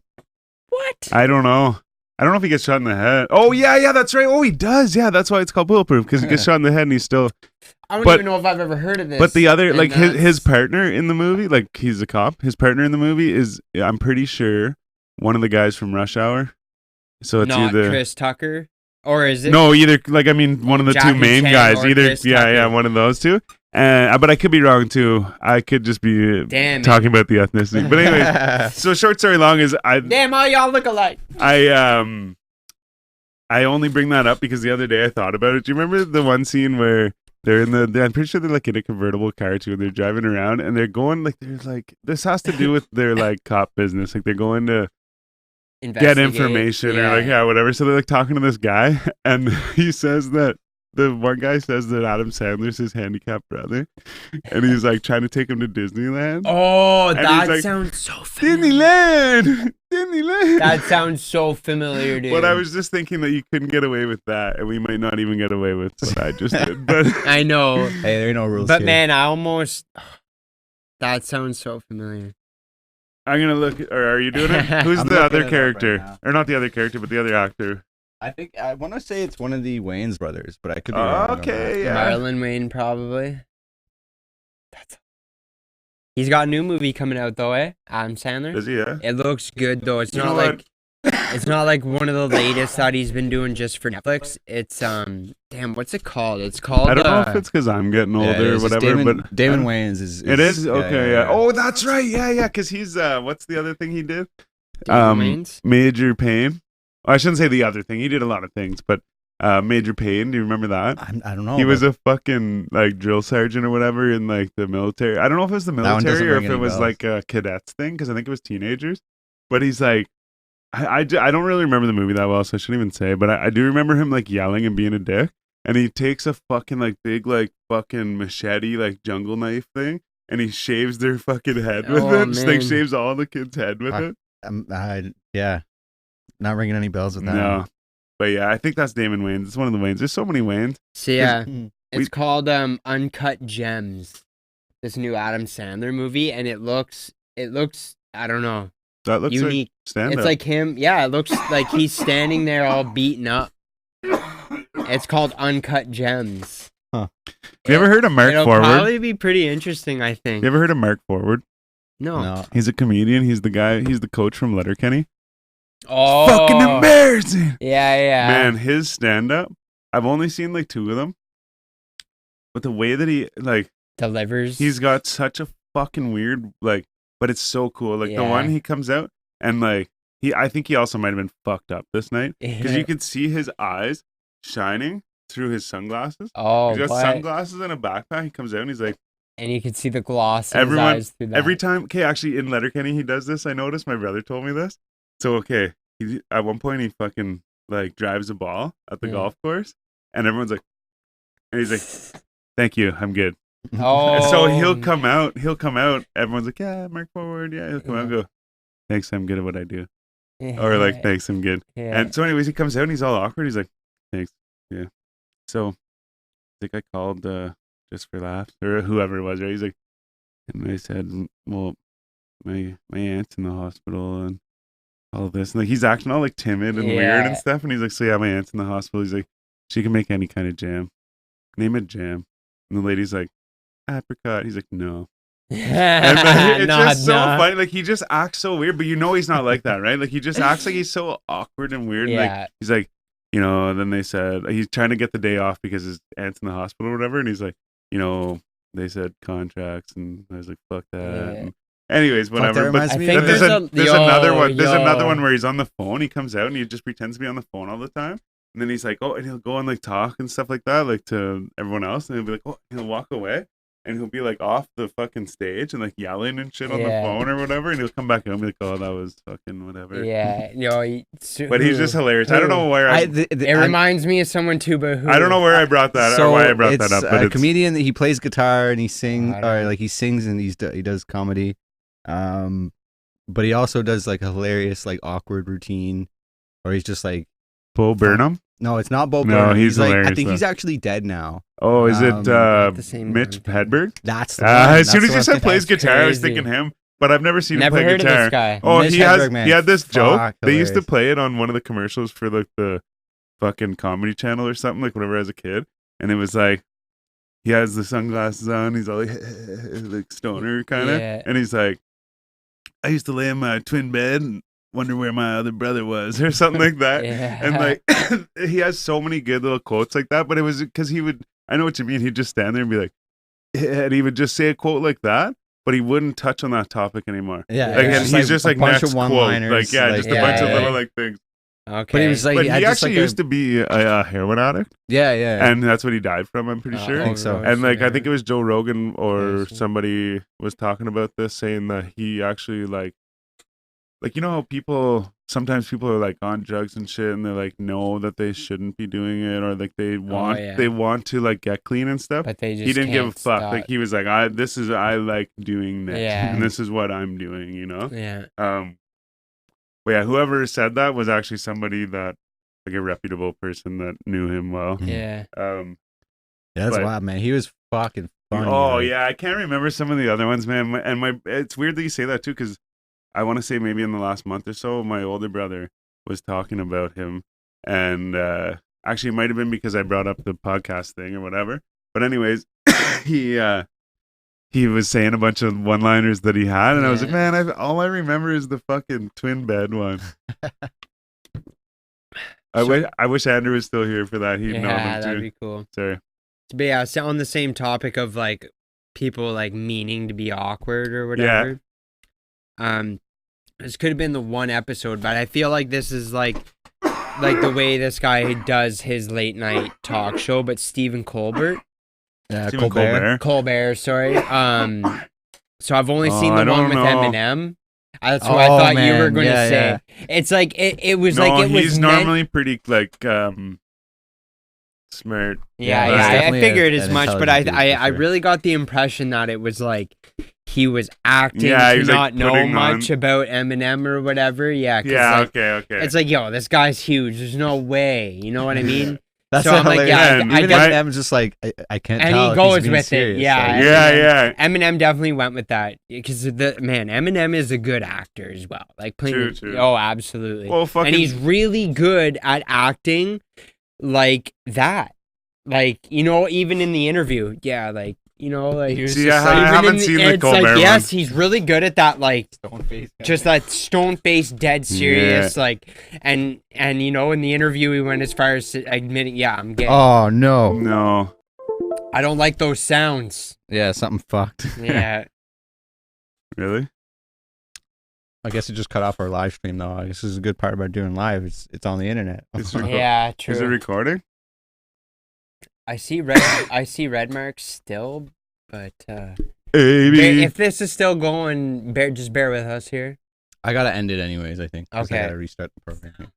What? I don't know. I don't know if he gets shot in the head. Oh yeah, that's right. Oh, he does. Yeah, that's why it's called Bulletproof because he gets shot in the head and he's still. I don't But- even know if I've ever heard of this. But the other, and like his that's- partner in the movie, like he's a cop. His partner in the movie is, I'm pretty sure, one of the guys from Rush Hour. So it's not either Chris Tucker, or is it? No, either like I mean one of the Jackie two main Chan guys. or Either Chris yeah, Tucker. yeah, one of those two. But I could be wrong too. I could just be talking about the ethnicity. But anyways, so short story long is Damn, all y'all look alike. I only bring that up because the other day I thought about it. Do you remember the one scene where they're in I'm pretty sure they're like in a convertible car too, and they're driving around and they're going like there's like this has to do with their like cop business. Like they're going to get information or like whatever. So they're like talking to this guy and he says that the one guy says that Adam Sandler's his handicapped brother, and he's like trying to take him to Disneyland. Oh, and that like, sounds so familiar. Disneyland. That sounds so familiar, dude. But I was just thinking that you couldn't get away with that, and we might not even get away with what I just did. But I know. Hey, there ain't no rules. But here. man, I almost. That sounds so familiar. I'm gonna look. Or are you doing it? Who's the other character? Right, or not the other character, but the other actor? I want to say it's one of the Wayans brothers, but I could be wrong. Okay, yeah. Marlon Wayne, probably. He's got a new movie coming out though, eh? Adam Sandler. Does he? Yeah. It looks good though. It's not like one of the latest that he's been doing just for Netflix. It's damn, what's it called? It's called. I don't know if it's because I'm getting older or whatever, but Damon Wayans is. It is okay. Yeah. Oh, that's right. Yeah. Because he's what's the other thing he did? Major Payne. I shouldn't say the other thing. He did a lot of things, but Major Payne. Do you remember that? I don't know. He was a fucking like drill sergeant or whatever in like the military. I don't know if it was the military or if it was like a cadets thing because I think it was teenagers. But he's like, I don't really remember the movie that well, so I shouldn't even say. But I do remember him like yelling and being a dick. And he takes a fucking like big like fucking machete like jungle knife thing, and he shaves their fucking head with it. Just like shaves all the kids' head with it. Yeah. Not ringing any bells with that. No. But yeah, I think that's Damon Wayans. It's one of the Wayans. There's so many Wayans. So yeah, it's called Uncut Gems. This new Adam Sandler movie, and it looks I don't know. That looks unique. Like stand-up. It's like him. Yeah, it looks like he's standing there all beaten up. It's called Uncut Gems. Huh. You ever heard of Mark Forward? It'll probably be pretty interesting, I think. You ever heard of Mark Forward? No. He's a comedian. He's the guy. He's the coach from Letterkenny. Oh, fucking embarrassing. Yeah. Man, his stand-up. I've only seen like 2 of them, but the way that he like delivers, he's got such a fucking weird like. But it's so cool. Like the one he comes out and like I think he also might have been fucked up this night because you can see his eyes shining through his sunglasses. Oh, he's got sunglasses and a backpack. He comes out and he's like, and you can see the gloss in his eyes through that. Every time, okay, actually in Letterkenny he does this. I noticed. My brother told me this. So okay, at one point he fucking like drives a ball at the golf course, and everyone's like, and he's like, "Thank you, I'm good." Oh, and so he'll come out. Everyone's like, "Yeah, Mark Forward." Yeah, he'll come out and go, "Thanks, I'm good at what I do," or like, "Thanks, I'm good." Yeah. And so, anyways, he comes out and he's all awkward. He's like, "Thanks, yeah." So I think I called just for laughs or whoever it was. Right? He's like, and I said, "Well, my aunt's in the hospital and all of this," and like he's acting all like timid and weird and stuff. And he's like, "So yeah, my aunt's in the hospital." He's like, "She can make any kind of jam. Name a jam." And the lady's like, "Apricot." He's like, "No." And like, it's just so funny. Like he just acts so weird, but you know he's not like that, right? Like he just acts like he's so awkward and weird. Yeah. Like he's like, you know. And then they said he's trying to get the day off because his aunt's in the hospital or whatever. And he's like, you know, they said contracts, and I was like, fuck that. Yeah. And anyways, whatever. But there's another one. There's another one where he's on the phone. He comes out and he just pretends to be on the phone all the time. And then he's like, oh, and he'll go and like talk and stuff like that, like to everyone else. And he'll be like, oh, he'll walk away and he'll be like off the fucking stage and like yelling and shit on the phone or whatever. And he'll come back and be like, oh, that was fucking whatever. Yeah. But he's just hilarious. I don't know where it reminds me of someone too, but who? I don't know where I brought that or why I brought that up. But a comedian that he plays guitar and he sings, or like he sings and he does comedy. But he also does like a hilarious, like awkward routine, or he's just like Bo Burnham. No, it's not Bo Burnham. No, he's hilarious. I think he's actually dead now. Oh, is it Mitch Hedberg? That's the one. As soon as you said plays guitar, I was thinking him. But I've never seen him play guitar. Of this guy. Oh, Mitch Hedberg, he had this joke. They used to play it on one of the commercials for like the fucking Comedy Channel or something, like whenever I was a kid. And it was like he has the sunglasses on. He's all like stoner kind of, and he's like, I used to lay in my twin bed wonder where my other brother was or something like that. And like he has so many good little quotes like that, but it was because I know what you mean, he'd just stand there and be like, and he would just say a quote like that, but he wouldn't touch on that topic anymore. Like, he's just like next quote, like just a bunch of little like things. Okay. But he was like, but he actually used to be a heroin addict. Yeah. And that's what he died from, I'm pretty sure. I think so. And like I think it was Joe Rogan or somebody was talking about this, saying that he actually like you know how sometimes people are like on drugs and shit and they like know that they shouldn't be doing it, or like they want to like get clean and stuff, but he didn't give a fuck. Like he was like, I like doing this, and this is what I'm doing, you know. But yeah, whoever said that was actually somebody that, like, a reputable person that knew him well. That's wild, man. He was fucking funny. Oh yeah, I can't remember some of the other ones, man. And it's weird that you say that too, because I want to say maybe in the last month or so, my older brother was talking about him, and actually it might have been because I brought up the podcast thing or whatever. But anyways, he was saying a bunch of one-liners that he had, and I was like, man, all I remember is the fucking twin bed one. I wish Andrew was still here for that. He'd know them too. That'd be cool. Sorry. But yeah, so on the same topic of like people like meaning to be awkward or whatever. This could have been the one episode, but I feel like this is like the way this guy does his late night talk show, but Stephen Colbert. Yeah, Colbert, sorry. So I've only seen the one with Eminem. That's what I thought you were going to say. Yeah. It's like it was like it was. He's normally pretty like smart. I figured as much, but I really got the impression that it was like he was acting to not know much about Eminem or whatever. Okay. It's like, yo, this guy's huge. There's no way. You know what I mean? That's so I'm like, I guess Eminem's just like, I can't tell. And he goes with serious. it. Yeah. Yeah. Eminem definitely went with that because Eminem is a good actor as well. Like playing. True. Oh, absolutely. Well, and he's really good at acting like that. Like, you know, even in the interview. Yeah, like, you know, like he was I haven't seen the Colbert one. Yes, he's really good at that, like just that stone-faced, dead serious, like, and you know, in the interview he went as far as admitting, I'm gay. Oh no, I don't like those sounds. Yeah, something fucked. Yeah. Really? I guess it just cut off our live stream though. I guess this is a good part about doing live. It's on the internet. Yeah, true. Is it recording? I see red marks still, but if this is still going, just bear with us here. I gotta end it anyways, I think. Okay. I gotta restart the program.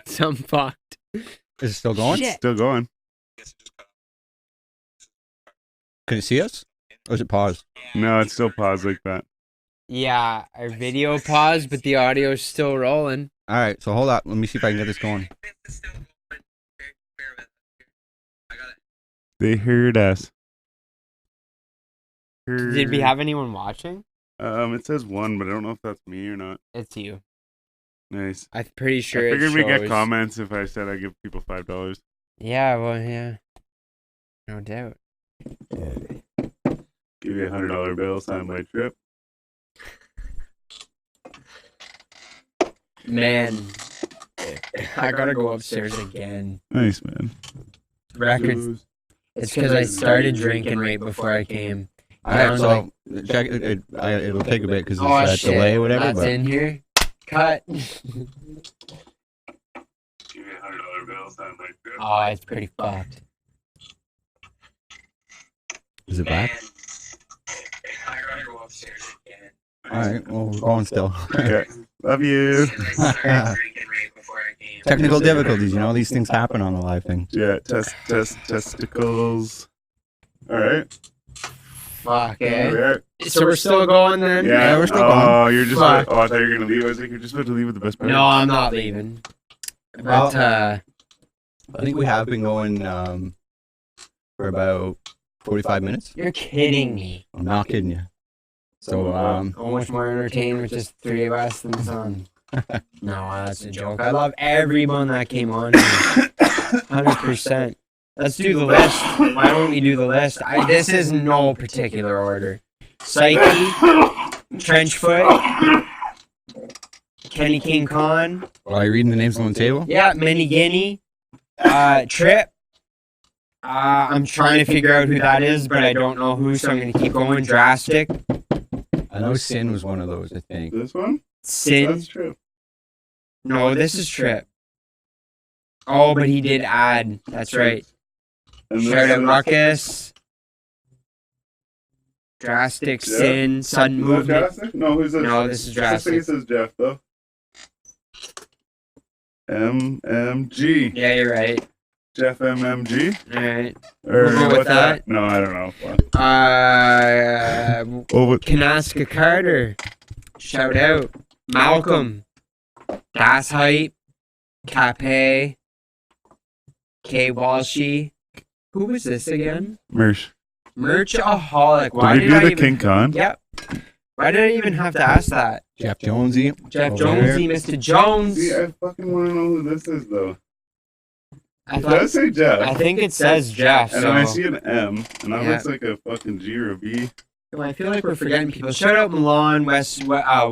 Some fucked. Is it still going? Shit. Still going. Can you see us? Or is it paused? No, it's still paused like that. Yeah, our video paused, but the audio is still rolling. All right, so hold on. Let me see if I can get this going. They heard us. Did we have anyone watching? It says one, but I don't know if that's me or not. It's you. Nice. I'm pretty sure. I figured we get comments if I said I give people $5. Yeah, well, yeah, no doubt. Give you $100 bill, sign my trip. Man, I gotta go upstairs again. Nice, man. Records. It's because I started drinking right before I came. Alright, so check it. It'll take a bit because it's that delay or whatever. That's in here. Cut. Give me $100 bill, sign my trip. Oh, it's pretty fucked. Is it back? I gotta go upstairs again. Alright, well, we're going still. Okay. Love you. Technical difficulties, you know, these things happen on the live thing. Yeah, testicles. Alright. Fuck it. So we're still going then? Yeah, we're still going. Oh, you're just I thought you were gonna leave. I was like, you're just about to leave with the best part. No, I'm not leaving. But I think we have been going for about 45 minutes. You're kidding me. I'm not kidding you. So how much more entertaining with just three of us than some? No, that's a joke. I love everyone that came on. 100%. Let's do the list. Why don't we do the list? This is no particular order. Psyche, Trenchfoot, Kenny King Khan. Are you reading the names on the table? Yeah, Mini Guinea. Trip. I'm trying to figure out who that is, but I don't know who, so I'm going to keep going. Drastic. I know Sin was one of those, I think. This one? Sin. That's Trip. No, this is Trip. Oh, but he did add. That's right. And Shout out Ruckus. Drastic, Jeff? Sin, Sudden Is that Movement. Drastic? No, who's this? No, this is Drastic. This says Jeff, though. MMG. Yeah, you're right. Jeff MMG? Alright. Or We'll go with what's that. No, I don't know. Kanaska Carter. Shout out. Malcolm. Das Hype. Cape. K Walshy. Who was this again? Merchaholic. Why Did we do the King Khan? Yep. Why did I even have to ask that? Jeff Jonesy. Jeff Over Jonesy, Mr. Jones. See, I fucking want to know who this is, though. I It does say Jeff. I think it says Jeff. And So then I see an M, and that Yeah. looks like a fucking G or a B. Well, I feel like we're forgetting people. Shout out Milan, Westboro.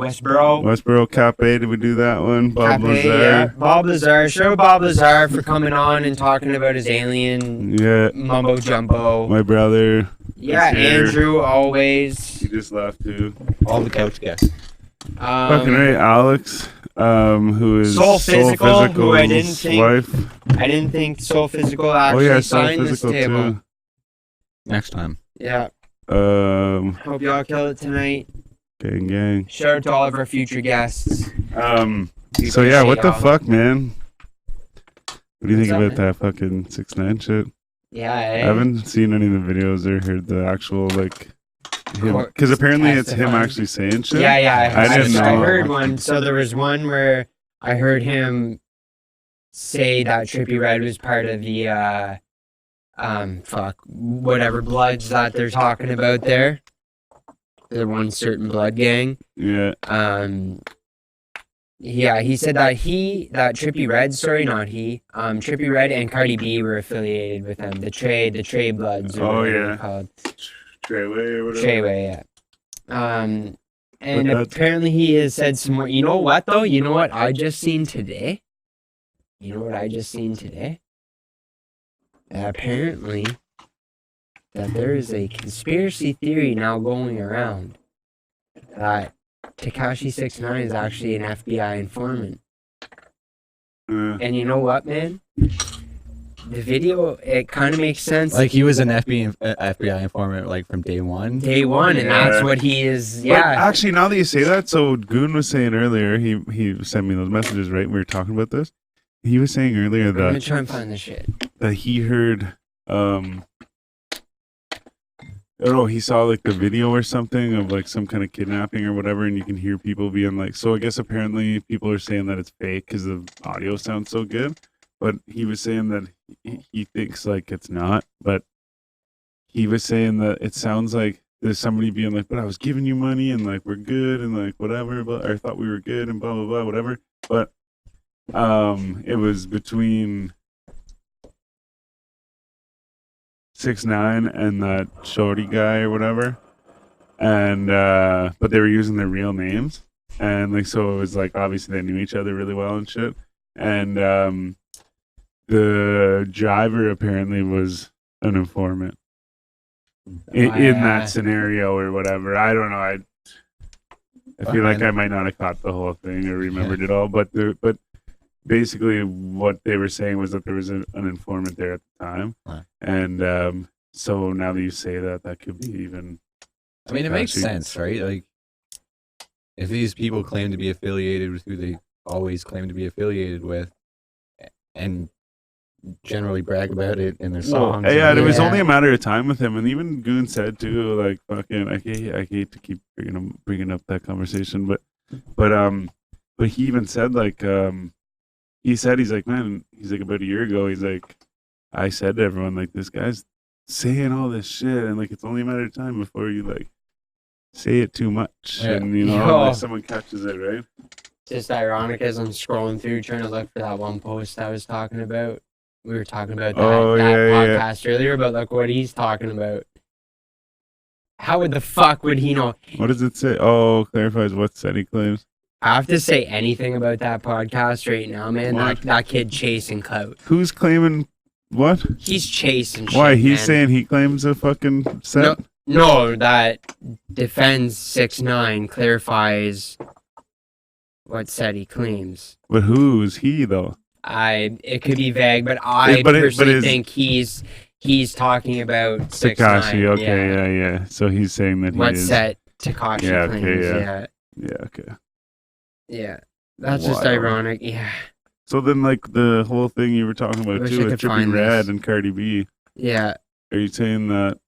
Westboro Cape, did we do that one? Bob Cafe, Lazar. yeah. Bob Lazar. Shout out Bob Lazar for coming on and talking about his alien Yeah. mumbo jumbo. My brother. Yeah, is here. Andrew always. He just left too. All the couch guests. Fucking right, Alex. Who is Soul Physical, who I didn't Physical's think- wife. I didn't think Soul Physical Oh actually yeah, Soul signed this Physical table. too. Next time. Yeah. Hope Hope y'all kill it tonight. gang. Shout out to all of our future guests. We So yeah, what appreciate the y'all. fuck, man? What do you think What's up, about that fucking 6ix9ine shit? Yeah, I eh? haven't seen any of the videos or heard the actual like him, Court because apparently it's him testifying. actually saying shit. Yeah, I didn't I know. heard one. So there was one where I heard him say that Trippie Redd was part of the whatever Bloods that they're talking about there. The one certain blood gang. Yeah. Yeah, he said that Trippie Redd, Trippie Redd and Cardi B were affiliated with them. The Trey Bloods. Or Oh, whatever yeah. they're called. Treyway or whatever. Treyway, yeah. And But that's- apparently he has said some more. You know what though? You know what I just seen today? Apparently, that there is a conspiracy theory now going around that Tekashi 6ix9ine is actually an FBI informant. And you know what, man? The video, it kind of makes sense. Like he was an FBI informant like from day one. Day one, and Yeah. that's what he is. But Yeah. actually, now that you say that, so Goon was saying earlier, he sent me those messages, right? We were talking about this. He was saying earlier I'm gonna that try and find the shit. he heard he saw like the video or something of like some kind of kidnapping or whatever, and you can hear people being like, so I guess apparently people are saying that it's fake because the audio sounds so good, but he was saying that he thinks like it's not, but he was saying that it sounds like there's somebody being like, but I was giving you money and like we're good and like whatever, but I thought we were good and blah blah blah whatever, but it was between 6ix9ine and that shorty guy or whatever, and but they were using their real names, and like so it was like obviously they knew each other really well and shit, and the driver apparently was an informant in that scenario or whatever. I don't know. I feel like I might not have caught the whole thing or remembered it all, but basically what they were saying was that there was an informant there at the time. Right. And so now that you say that, that could be even... I mean, it makes Tekashi. sense, right? Like, if these people claim to be affiliated with who they always claim to be affiliated with, and generally brag about it in their songs. Yeah, it was Yeah. only a matter of time with him, and even Goon said too, like fucking, I hate to keep bringing up that conversation, but he even said like, he's like, man, he's like about a year ago, he's like, I said to everyone like, this guy's saying all this shit, and like it's only a matter of time before you like say it too much, Yeah. and you know, Yo. like, someone catches it, right? Just ironic as I'm scrolling through trying to look for that one post I was talking about. We were talking about that, Oh, that yeah, yeah. podcast earlier, but look what he's talking about. How would the fuck would he know? What does it say? Oh, clarifies what said he claims. I have to say anything about that podcast right now, man. That kid chasing clout. Who's claiming what? He's chasing shit, Why? He's man. saying he claims a fucking set? No, that defends 6ix9ine clarifies what set he claims. But who's he though? It could be vague, but I personally think he's talking about 6ix9ine. Tekashi, okay, yeah. So he's saying that what set Tekashi claims, Yeah, okay. Yeah, that's just ironic. Yeah. So then, like the whole thing you were talking about too with Trippie Redd and Cardi B. Yeah. Are you saying that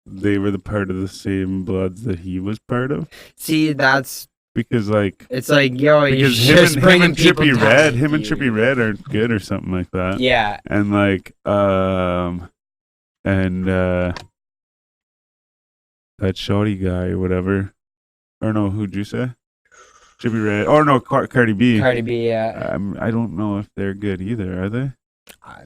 they were the part of the same Bloods that he was part of? See, that's because like it's like yo, because him and Trippie Redd are good or something like that. Yeah. And like that shoddy guy or whatever, or no, who'd you say? Trippie Redd. Oh no, Cardi B. Cardi B, yeah. I don't know if they're good either. Are they?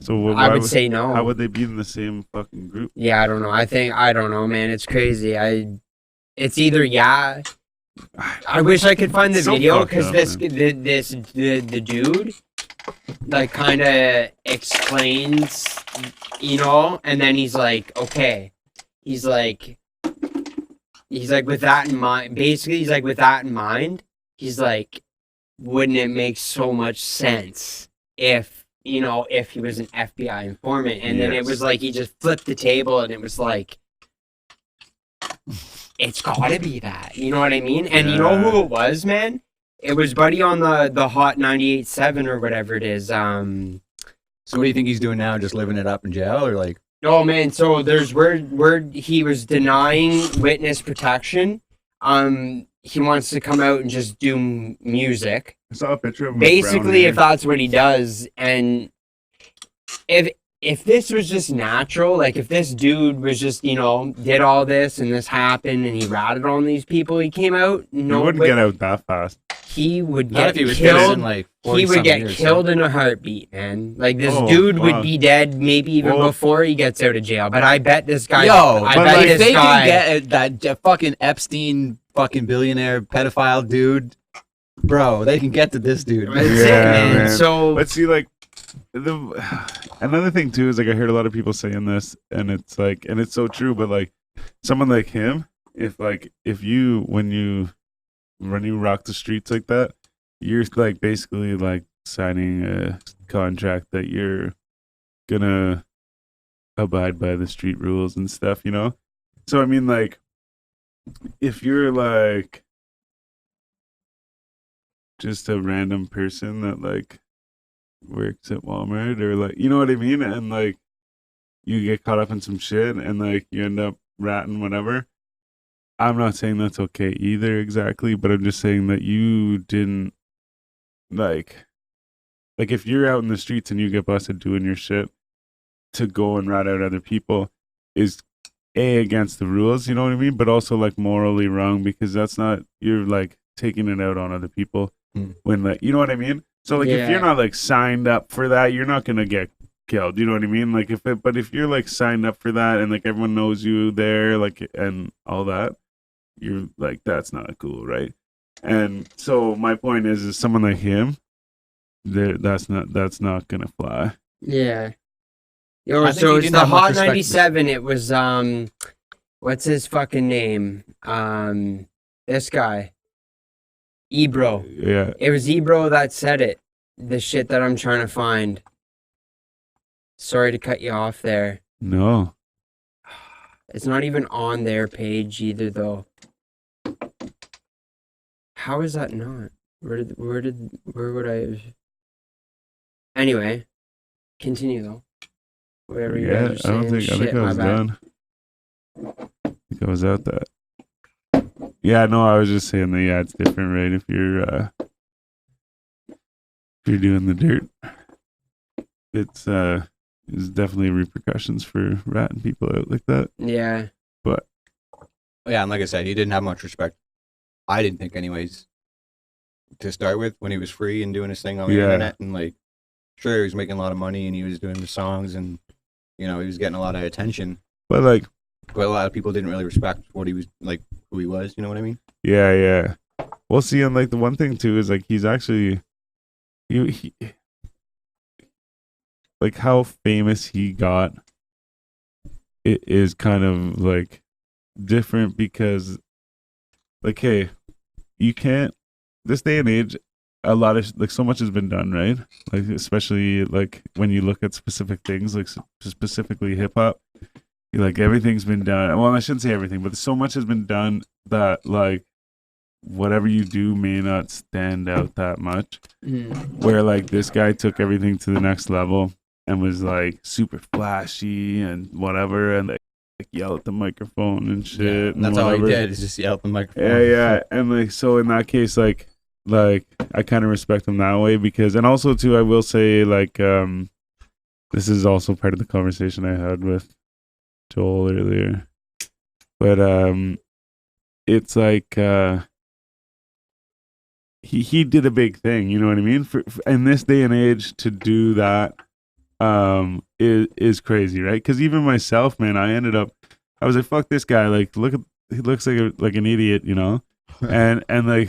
So I would say no. How would they be in the same fucking group? Yeah, I don't know. I don't know, man. It's crazy. It's either I wish I could find the video because the dude like kind of explains, and then he's like, okay, he's like with that in mind. Basically, he's like with that in mind. He's like, wouldn't it make so much sense if he was an FBI informant? And then it was like he just flipped the table and it was like, it's gotta be that. You know what I mean? And you know who it was, man? It was Buddy on the Hot 98.7 or whatever it is. So what do you think he's doing now? Just living it up in jail or like? Oh man, so there's where he was denying witness protection. He wants to come out and just do music. I saw a picture of him. Basically, if that's what he does, and if this was just natural, like if this dude was just, did all this and this happened and he ratted on these people, he came out. He wouldn't get out that fast. He would get killed. He would get killed in a heartbeat, man. Like this dude would be dead maybe even before he gets out of jail. But I bet this guy. If they can get that fucking Epstein fucking billionaire pedophile dude, bro, they can get to this dude. That's it, man. So let's see, like another thing too is like I heard a lot of people saying this, and it's like, and it's so true. But like someone like him, if you when you rock the streets like that, you're like basically like signing a contract that you're gonna abide by the street rules and stuff, So I mean, like, if you're like just a random person that like works at Walmart or like, you know what I mean, and like you get caught up in some shit and like you end up ratting whatever, I'm not saying that's okay either exactly, but I'm just saying that you didn't like if you're out in the streets and you get busted doing your shit, to go and rat out other people is against the rules, you know what I mean, but also like morally wrong, because that's not, you're like taking it out on other people when like, you know what I mean. So like if you're not like signed up for that, you're not gonna get killed, you know what I mean. Like if you're like signed up for that and like everyone knows you there, like, and all that, you're like, that's not cool, right? And so my point is someone like him, that's not gonna fly. Yeah. So it's the Hot 97. It was what's his fucking name? This guy, Ebro. Yeah. It was Ebro that said it. The shit that I'm trying to find. Sorry to cut you off there. No. It's not even on their page either, though. How is that not? Where would I? Anyway, continue though. Whatever you guys are saying. I think I was done. I think I was out that. Yeah, no, I was just saying that. Yeah, it's different, right? If you're doing the dirt, it's definitely repercussions for ratting people out like that. Yeah. But yeah, and like I said, he didn't have much respect. I didn't think, anyways, to start with, when he was free and doing his thing on the internet, and like, sure, he was making a lot of money and he was doing the songs and, he was getting a lot of attention. But a lot of people didn't really respect what he was like, who he was. You know what I mean? Yeah. We'll see. And like the one thing too is like he's actually he like how famous he got. It is kind of like different because like, hey, you can't this day and age. A lot of like so much has been done, right? Like especially like when you look at specific things, like specifically hip hop, like everything's been done. Well, I shouldn't say everything, but so much has been done that like whatever you do may not stand out that much. Where like this guy took everything to the next level and was like super flashy and whatever, and like yell at the microphone and shit. Yeah, and that's whatever. all he did is just yell at the microphone. Yeah, and like so in that case, like I kind of respect him that way because, and also too, I will say like this is also part of the conversation I had with Joel earlier, but it's like he did a big thing, you know what I mean? For in this day and age to do that is crazy, right? Because even myself, man, I was like, fuck this guy, like he looks like an idiot, you know, and like.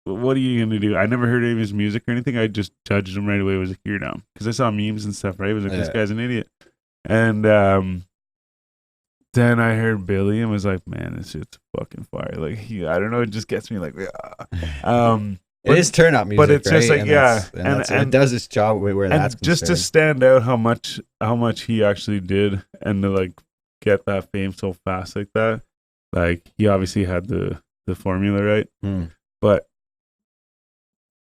What are you gonna do? I never heard any of his music or anything. I just judged him right away. I was like, you're down, because I saw memes and stuff. Right? I was like, this guy's an idiot. And then I heard Billy and was like, man, this shit's fucking fire. Like I don't know, it just gets me like, it is turn up music, but it's just like and it does its job where that's just concerned. to stand out how much he actually did and to like get that fame so fast like that. Like he obviously had the formula right, but.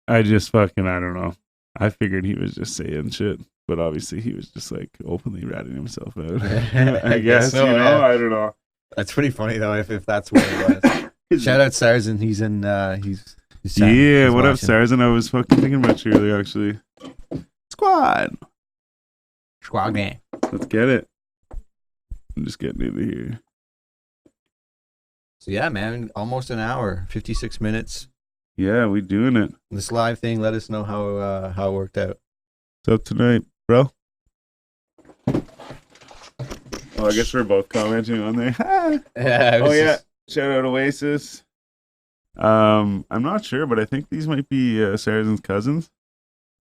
I just fucking, I don't know. I figured he was just saying shit, but obviously he was just like openly ratting himself out. I guess, so, I don't know. That's pretty funny though, if that's what it was. Shout out Sarzan, he's in, he's yeah, what watching. Up Sarzan? I was fucking thinking about you earlier actually. Squad man. Let's get it. I'm just getting into here. So yeah, man, almost an hour, 56 minutes. Yeah, we doing it. This live thing, let us know how it worked out. What's up tonight, bro? Oh, I guess we're both commenting on there. Yeah. Shout out Oasis. I'm not sure, but I think these might be Sarzan's cousins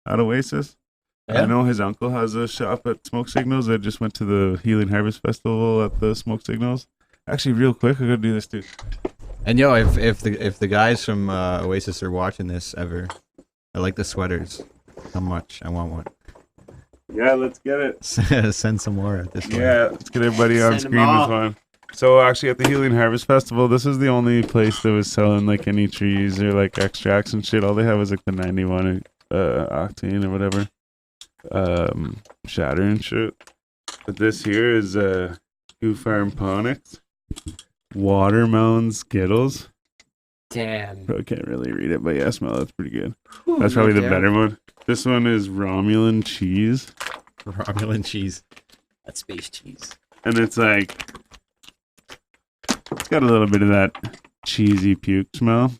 at Oasis. Yeah. I know his uncle has a shop at Smoke Signals. I just went to the Healing Harvest Festival at the Smoke Signals. Actually, real quick, I gotta do this too. And yo, if the guys from Oasis are watching this ever, I like the sweaters. How much? I want one. Yeah, let's get it. Send some more at this point. Yeah, let's get everybody on screen with one. So actually at the Healing Harvest Festival, this is the only place that was selling like any trees or like extracts and shit. All they have was like the 91 octane or whatever. Shatter and shit. But this here is Goo Farm Ponics. Watermelon Skittles. Damn. Probably can't really read it, but yeah, smell it's pretty good. Ooh, that's probably the better one. This one is Romulan cheese. Romulan cheese. That's space cheese. And it's like, it's got a little bit of that cheesy puke smell,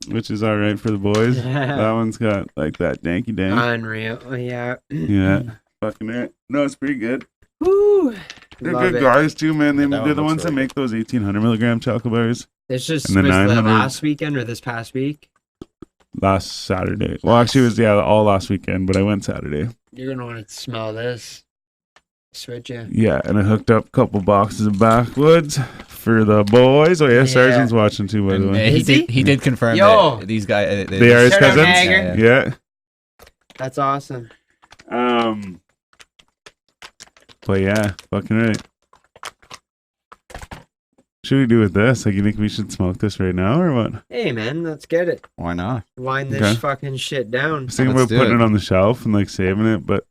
which is alright for the boys. That one's got like that danky dank. Unreal. Yeah. Yeah. Fucking right. No, it's pretty good. Woo. They're good guys too, man. They're the ones that make those 1800 milligram chocolate bars. It's just was the last weekend or this past week? Last Saturday. Well, actually, it was all last weekend, but I went Saturday. You're gonna want to smell this. Switch you. Yeah, and I hooked up a couple boxes of backwoods for the boys. Oh yeah, Sarzan's watching too, by the way. He did confirm that these guys they are his cousins. Yeah. That's awesome. But yeah, fucking right. Should we do with this? Like, you think we should smoke this right now or what? Hey man, let's get it. Why not? Wind this fucking shit down. I was thinking about putting it on the shelf and like saving it, but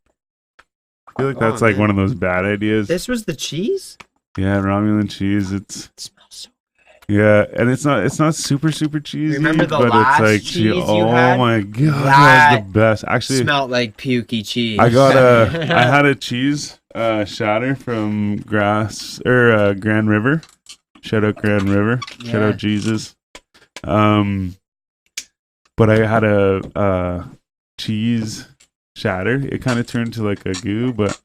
I feel like that's like one of those bad ideas. This was the cheese? Yeah, Romulan cheese. It smells so good. Yeah, and it's not super cheesy. Remember the but last it's like cheese you had? Oh my god, that was the best. Actually, smelled like pukey cheese. I got I had a cheese shatter from Grand River. Shout out Grand River. Yeah. Shout out Jesus. But I had a cheese shatter. It kind of turned to like a goo, but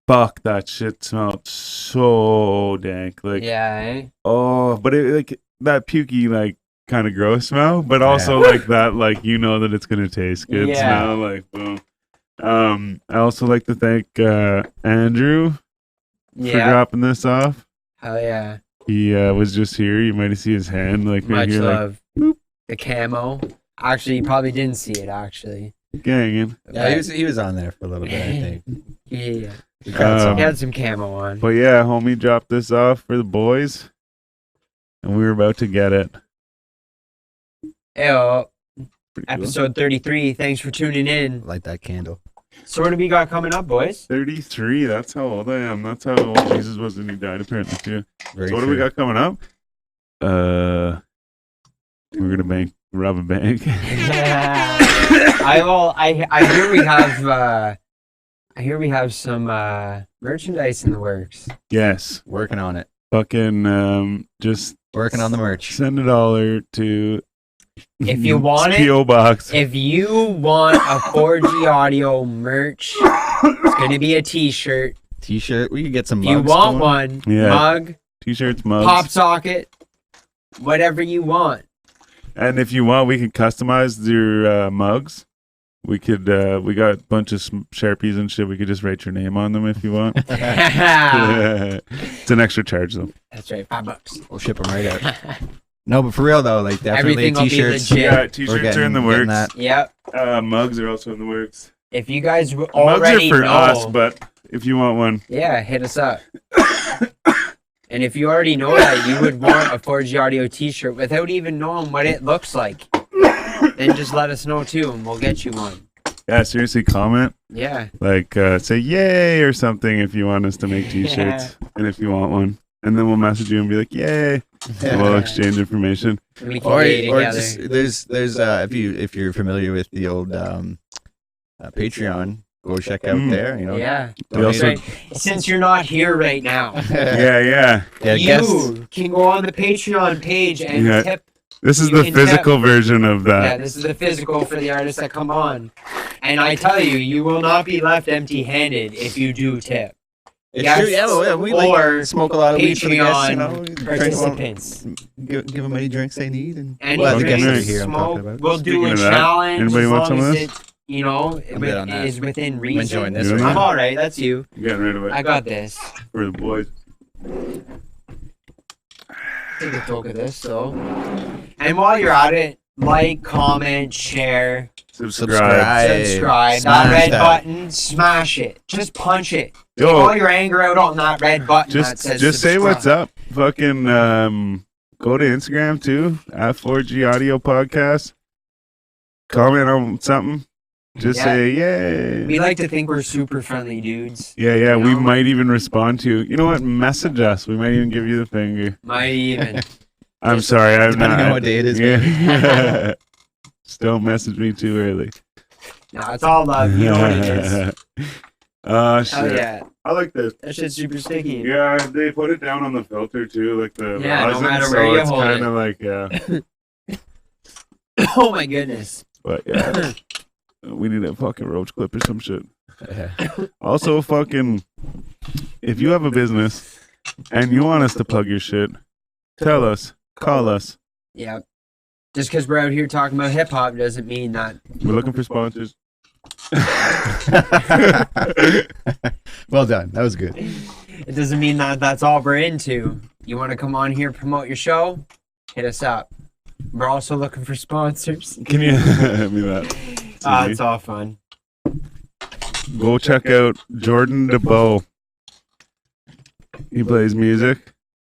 fuck, that shit smelled so dank. Like, yeah, eh? Oh, but it like that pukey like kind of gross smell, but also like that, like you know that it's gonna taste good smell. Like boom. I also like to thank Andrew for dropping this off. Hell yeah. He was just here. You might have seen his hand, like right Much here, love. Like, the camo. Actually, you probably didn't see it. Actually, ganging. Yeah, he was on there for a little bit, I think. Yeah. He had some camo on. But yeah, homie dropped this off for the boys, and we were about to get it. Ew. Pretty Episode 33. Thanks for tuning in. Light that candle. So what have we got coming up, boys? 33. That's how old I am. That's how old Jesus was when he died, apparently too. Very So what do we got coming up? We're gonna rob a bank. I hear we have some merchandise in the works. Yes. Working on it. Fucking just Working on the merch. send $1 to If you want it, P.O. Box. if you want a 4G audio merch, it's gonna be a T-shirt. T-shirt. We could get some If mugs. you want going. one, Yeah. mug, T-shirts, mugs. pop socket, whatever you want. And if you want, we can customize your mugs. We could, we got a bunch of Sharpies and shit. We could just write your name on them if you want. It's an extra charge though. That's right, $5. We'll ship them right out. No, but for real though, like definitely Everything will be T-shirts. legit. Yeah, T-shirts are in the works. That. Yep. Mugs are also in the works. If you guys Mugs already are for know, us, but if you want one, yeah, hit us up. And if you already know that you would want a 4G audio T-shirt without even knowing what it looks like, then just let us know too, and we'll get you one. yeah, seriously, comment. Yeah. Like, say yay or something if you want us to make T-shirts, and if you want one, and then we'll message you and be like yay, and we'll exchange information. And we can Or get together. just there's if you're familiar with the old Patreon, go check out there. You know. Yeah. We also- Right. Since you're not here right now, Yeah. Yeah. you can go on the Patreon page and Yeah. tip. This is You the can physical version of Yeah, that. this is the physical for the artists that come on. And I tell you, you will not be left empty-handed if you do tip. It's Yes, true. Yeah, we or like smoke a lot of weed for the guests. You know, Patreon drink participants. give them any drinks they need, and Any well, the guests drinks, are here. I'm talking smoke, about. we'll do Speaking a of that, challenge anybody as want long some of as this? it, you know, I'm good on that. is within I'm reason. enjoying this. You Right know? I'm now. all right. That's you. Getting rid of it I got this. for the boys. Take a look at this, though. And while you're at it, like, comment, share, Subscribe. subscribe. Smash That red that. button, smash it. Just punch it. Take Yo, all your anger out on that red button that says just say subscribe. what's up. Fucking go to Instagram too at 4G Audio Podcast. Comment on something. Just Yeah. say yay. We like to think we're super friendly dudes. Yeah, you we know? might even respond to you. You know what? Message us. We might even give you the finger. Might even. I'm sorry. I'm Depending not. on what day it is, Yeah. Just don't message me too early. No, it's all love. You know what it is. Oh shit. Oh yeah, I like this. that shit's super sticky. Yeah, they put it down on the filter too, like the Yeah, no rosin, matter so where you it's hold kind it. of like yeah. Oh my goodness. But yeah, we need a fucking roach clip or some shit. Also, fucking, if you have a business and you want us to plug your shit, tell us, call us. Yeah. Just because we're out here talking about hip hop doesn't mean that. We're looking for sponsors. Well done. That was good. It doesn't mean that that's all we're into. You want to come on here, promote your show? Hit us up. We're also looking for sponsors. Can you hand me that? It's all fun. Go check out Jordan DeBow. He plays music.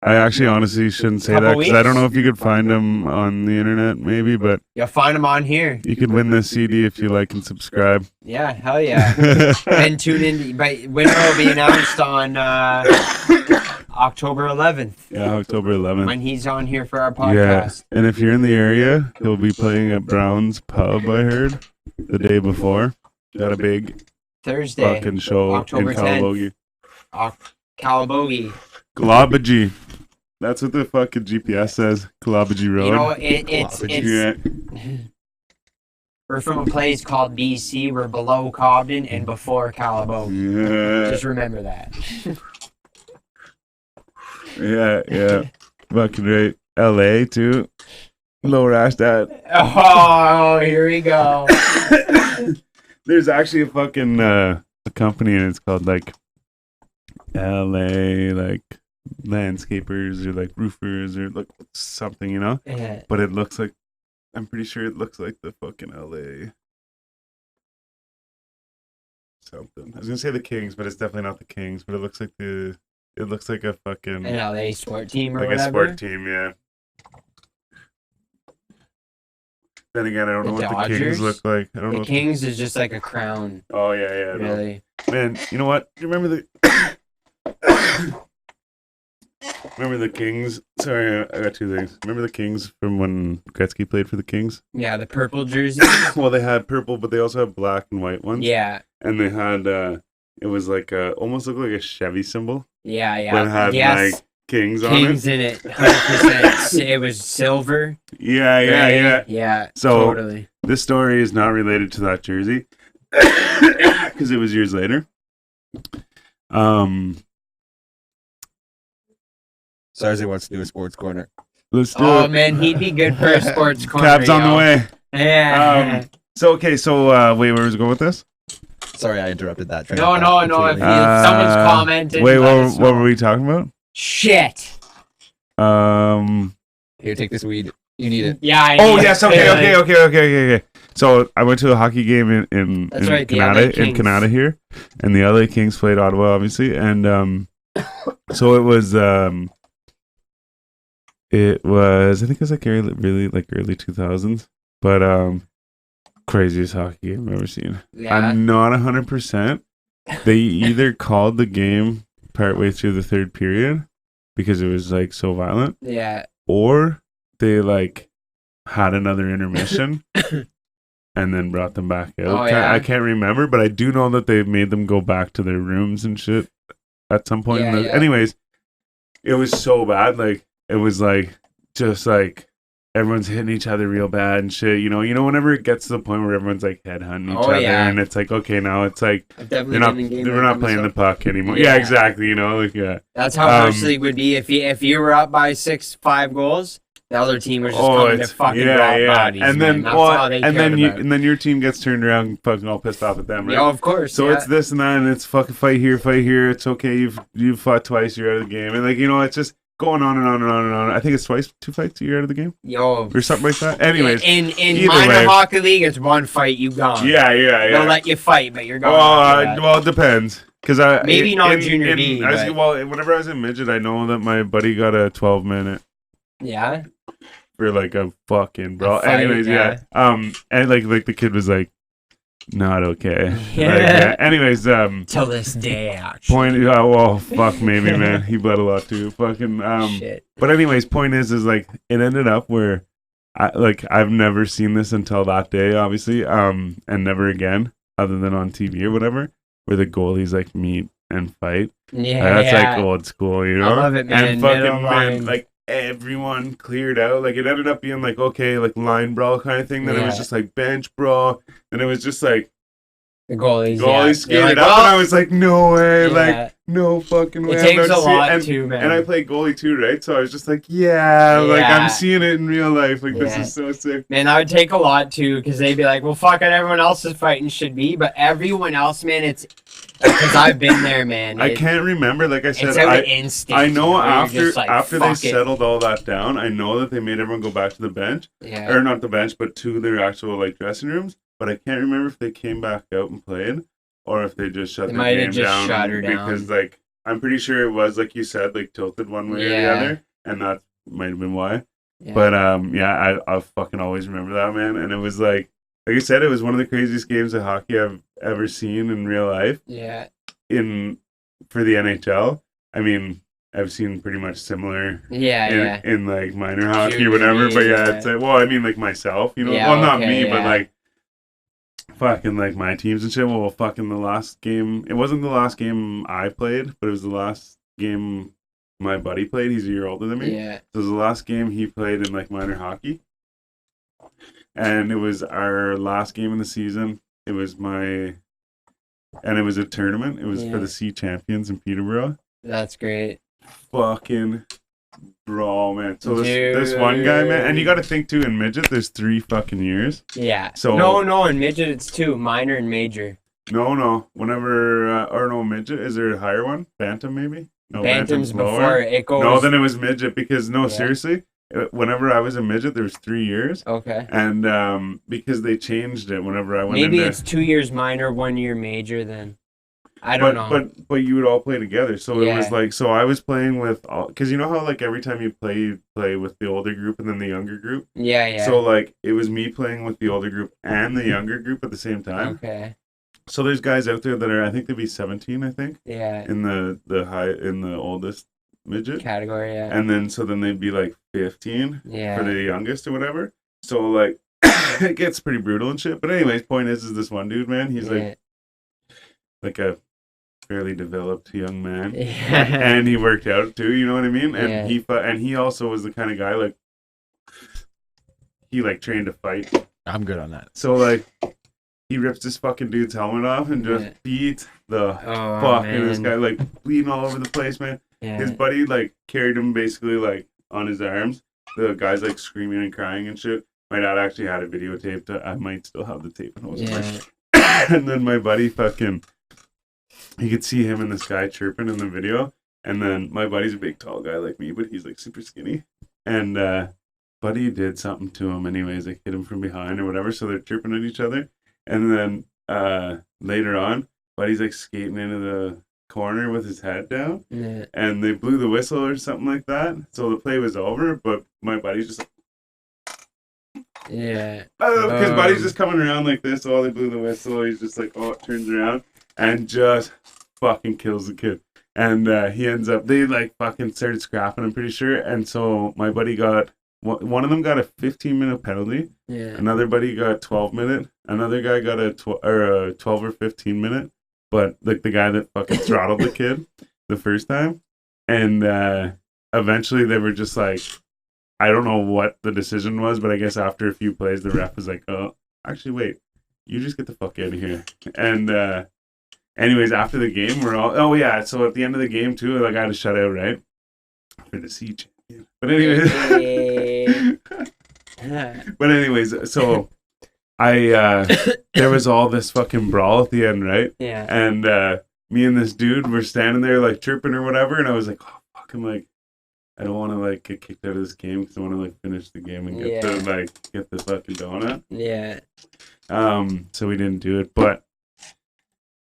I actually honestly shouldn't say that Couple because I don't weeks. know if you could find him on the internet, maybe, but You'll find them on here. you could win this CD if you like and subscribe. Yeah, hell yeah. And tune in. But winner will be announced on October 11th Yeah, October 11th. when he's on here for our Yeah, podcast. and if you're in the area, he'll be playing at Brown's Pub, I heard, the day before. Got a big Thursday, fucking show October in Calabogie. Calabogie. Calabogie. That's what the fucking GPS says. Calabogie Road. You know, it's Yeah. we're from a place called BC. We're below Cobden and before Calabogie. Yeah. Just remember that. Yeah. Fucking right. LA too. Lower Ashdod. Oh, here we go. There's actually a fucking a company, and it's called like LA like landscapers or like roofers or like something, you know. Yeah. But it looks like, I'm pretty sure it looks like the fucking LA something. I was gonna say the Kings, but it's definitely not the Kings. But it looks like it looks like a fucking An LA sport team or like whatever. a sport team, yeah. Then again, I don't know what the Kings look like. I don't know. The Kings is just like a crown. Oh yeah, Really. No. Man, you know what? You remember the remember the Kings? Sorry, I got two things. Remember the Kings from when Gretzky played for the Kings? Yeah, the purple jersey. Well, they had purple, but they also had black and white ones. Yeah. And they had it was like almost looked like a Chevy symbol. Yeah, yeah. But it had like Kings on it. Kings in it, 100%. It was silver. Yeah. Yeah, so, totally. This story is not related to that jersey because it was years later. Sarzi wants to do a sports corner. Let's do it. Oh man, he'd be good for a sports corner. Cab's on the way. Yeah. So wait, where was I going with this? Sorry, I interrupted that. No. If someone's commented. Wait, what were we talking about? Shit. Here, take this weed. You need it. Yeah. I Oh yes. Okay. So I went to a hockey game in right, Canada here, and the LA Kings played Ottawa, obviously, and so it was I think it was like really like early 2000s, but craziest hockey game I've ever seen. Yeah. I'm not 100%. They either called the game partway through the third period because it was like so violent. Yeah. Or they like had another intermission and then brought them back out. Oh, yeah. I can't remember, but I do know that they made them go back to their rooms and shit at some point. Yeah. Anyways, it was so bad. Like it was like just like everyone's hitting each other real bad and shit. You know, whenever it gets to the point where everyone's like headhunting each other, and it's like, okay, now it's like we're not playing the puck anymore. Yeah, exactly. You know, like that's how First League would be if you were up by 5 goals. The other team was just coming to fucking drop bodies. And then, and then your team gets turned around, fucking all pissed off at them, right? Yeah, of course. So it's this and that, and it's fucking fight here. It's okay. You've fought twice. You're out of the game, and like it's just going on and on and on and on. I think it's 2 fights. You're out of the game. Or something like that. Anyways, in minor hockey league, it's 1 fight. You gone. Yeah. They'll let you fight, but you're gone. Well, it depends. Because maybe not junior D. Whenever I was in midget, I know that my buddy got a 12-minute. Yeah. For like a fucking brawl. Anyways, yeah. And like the kid was like, not okay. Yeah. Anyways, till this day, actually. Fuck, maybe, man. He bled a lot too. Fucking shit. But anyways, point is like it ended up where I've never seen this until that day, obviously, and never again, other than on TV or whatever, where the goalies like meet and fight. Yeah, that's like old school, you know. I love it, man. And fucking man, like everyone cleared out. Like it ended up being like okay, like line brawl kind of thing. Then it was just like bench brawl. Then it was just like the goalies skated up, and I was like, no way, like no fucking way. It takes a lot too, man. And I play goalie too, right? So I was just like, like I'm seeing it in real life. Like this is so sick. Man, that would take a lot too, because they'd be like, well, fucking everyone else is fighting should be, but everyone else, man, it's because I've been there, man. I can't remember. Like I said, it's out of instinct. I know after they settled all that down, I know that they made everyone go back to the bench, or not the bench, but to their actual like dressing rooms. But I can't remember if they came back out and played, or if they just shut the game down. Shut her down. Because like I'm pretty sure it was like you said, like tilted one way or the other, and that might have been why. Yeah. But I fucking always remember that, man. And it was like I said, it was one of the craziest games of hockey I've ever seen in real life. Yeah. For the NHL, I mean, I've seen pretty much similar. In like minor hockey or whatever, but it's like, well, I mean, like myself, you know, not me, but like. Fucking like my teams and shit. Well, fucking the last game. It wasn't the last game I played, but it was the last game my buddy played. He's a year older than me. Yeah. So it was the last game he played in like minor hockey, and it was our last game in the season. It was and it was a tournament. It was for the C champions in Peterborough. That's great. Fucking Bro, man. So this one guy, man, and you got to think too. In midget, there's 3 fucking years. Yeah. So no. In midget, it's 2, minor and major. No. Whenever or no midget, is there a higher one? Bantam maybe? No, Bantam's before it goes. No, then it was midget because seriously, whenever I was a midget, there was 3 years. Okay. And because they changed it whenever I went. Maybe it's 2 years minor, 1 year major. Then I don't know. But you would all play together, so it was like I was playing with all, because you know how like every time you play with the older group and then the younger group. Yeah. So like it was me playing with the older group and the younger group at the same time. Okay. So there's guys out there that are, I think they'd be 17, I think. Yeah. In the oldest midget category, yeah. And then they'd be like 15 for the youngest or whatever. So like it gets pretty brutal and shit. But anyways, point is this one dude, man, he's like a fairly developed young man. Yeah. And he worked out too, you know what I mean? And he also was the kind of guy like he like trained to fight. I'm good on that. So like he rips this fucking dude's helmet off and just beats the fuck out of this guy, like bleeding all over the place, man. Yeah. His buddy like carried him basically like on his arms. The guy's like screaming and crying and shit. My dad actually had it videotaped. I might still have the tape. And then my buddy fucking, you could see him and this guy chirping in the video. And then my buddy's a big tall guy like me, but he's like super skinny. And buddy did something to him anyways, like hit him from behind or whatever. So they're chirping at each other. And then later on, buddy's like skating into the corner with his head down, and they blew the whistle or something like that. So the play was over, but my buddy's just because buddy's just coming around like this. Oh, they blew the whistle. He's just like, oh, it turns around and just fucking kills the kid. And he ends up, they like fucking started scrapping, I'm pretty sure. And so my buddy got, one of them got a 15-minute penalty. Yeah. Another buddy got 12-minute. Another guy got a 12 or 15-minute. But like the guy that fucking throttled the kid the first time. And eventually they were just like, I don't know what the decision was, but I guess after a few plays, the ref was like, oh, actually, wait, you just get the fuck out of here. And anyways, after the game, we're all, so at the end of the game too, like I had a shutout, right? For the C champion. But anyways, so I there was all this fucking brawl at the end, right? Yeah. And me and this dude were standing there like chirping or whatever, and I was like, oh fuck, I'm like, I don't want to like get kicked out of this game because I want to like finish the game and get the fucking donut. Yeah. So we didn't do it, but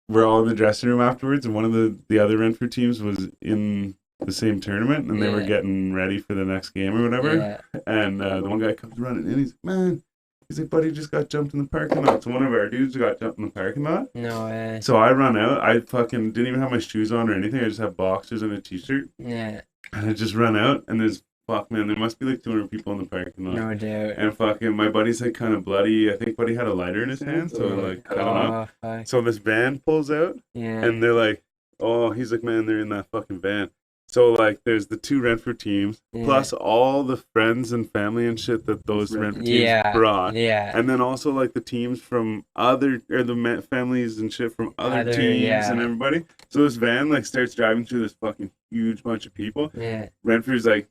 we're all in the dressing room afterwards, and one of the other Renfrew teams was in the same tournament, and they were getting ready for the next game or whatever. Yeah. And the one guy comes running in, he's like, man, he's like, buddy just got jumped in the parking lot. So one of our dudes got jumped in the parking lot. No way. So I run out. I fucking didn't even have my shoes on or anything. I just have boxers and a t-shirt. Yeah. And I just run out, and there's, fuck, man, there must be like 200 people in the parking lot. No doubt. And fucking, my buddy's like kind of bloody. I think buddy had a lighter in his hand, so like cut him up. Fuck. So this van pulls out, and they're like, oh, he's like, man, they're in that fucking van. So like, there's the 2 Renfrew teams, plus all the friends and family and shit that those Renfrew teams brought. Yeah. And then also like the teams from the families and shit from other teams and everybody. So this van like starts driving through this fucking huge bunch of people. Yeah. Renfrew's like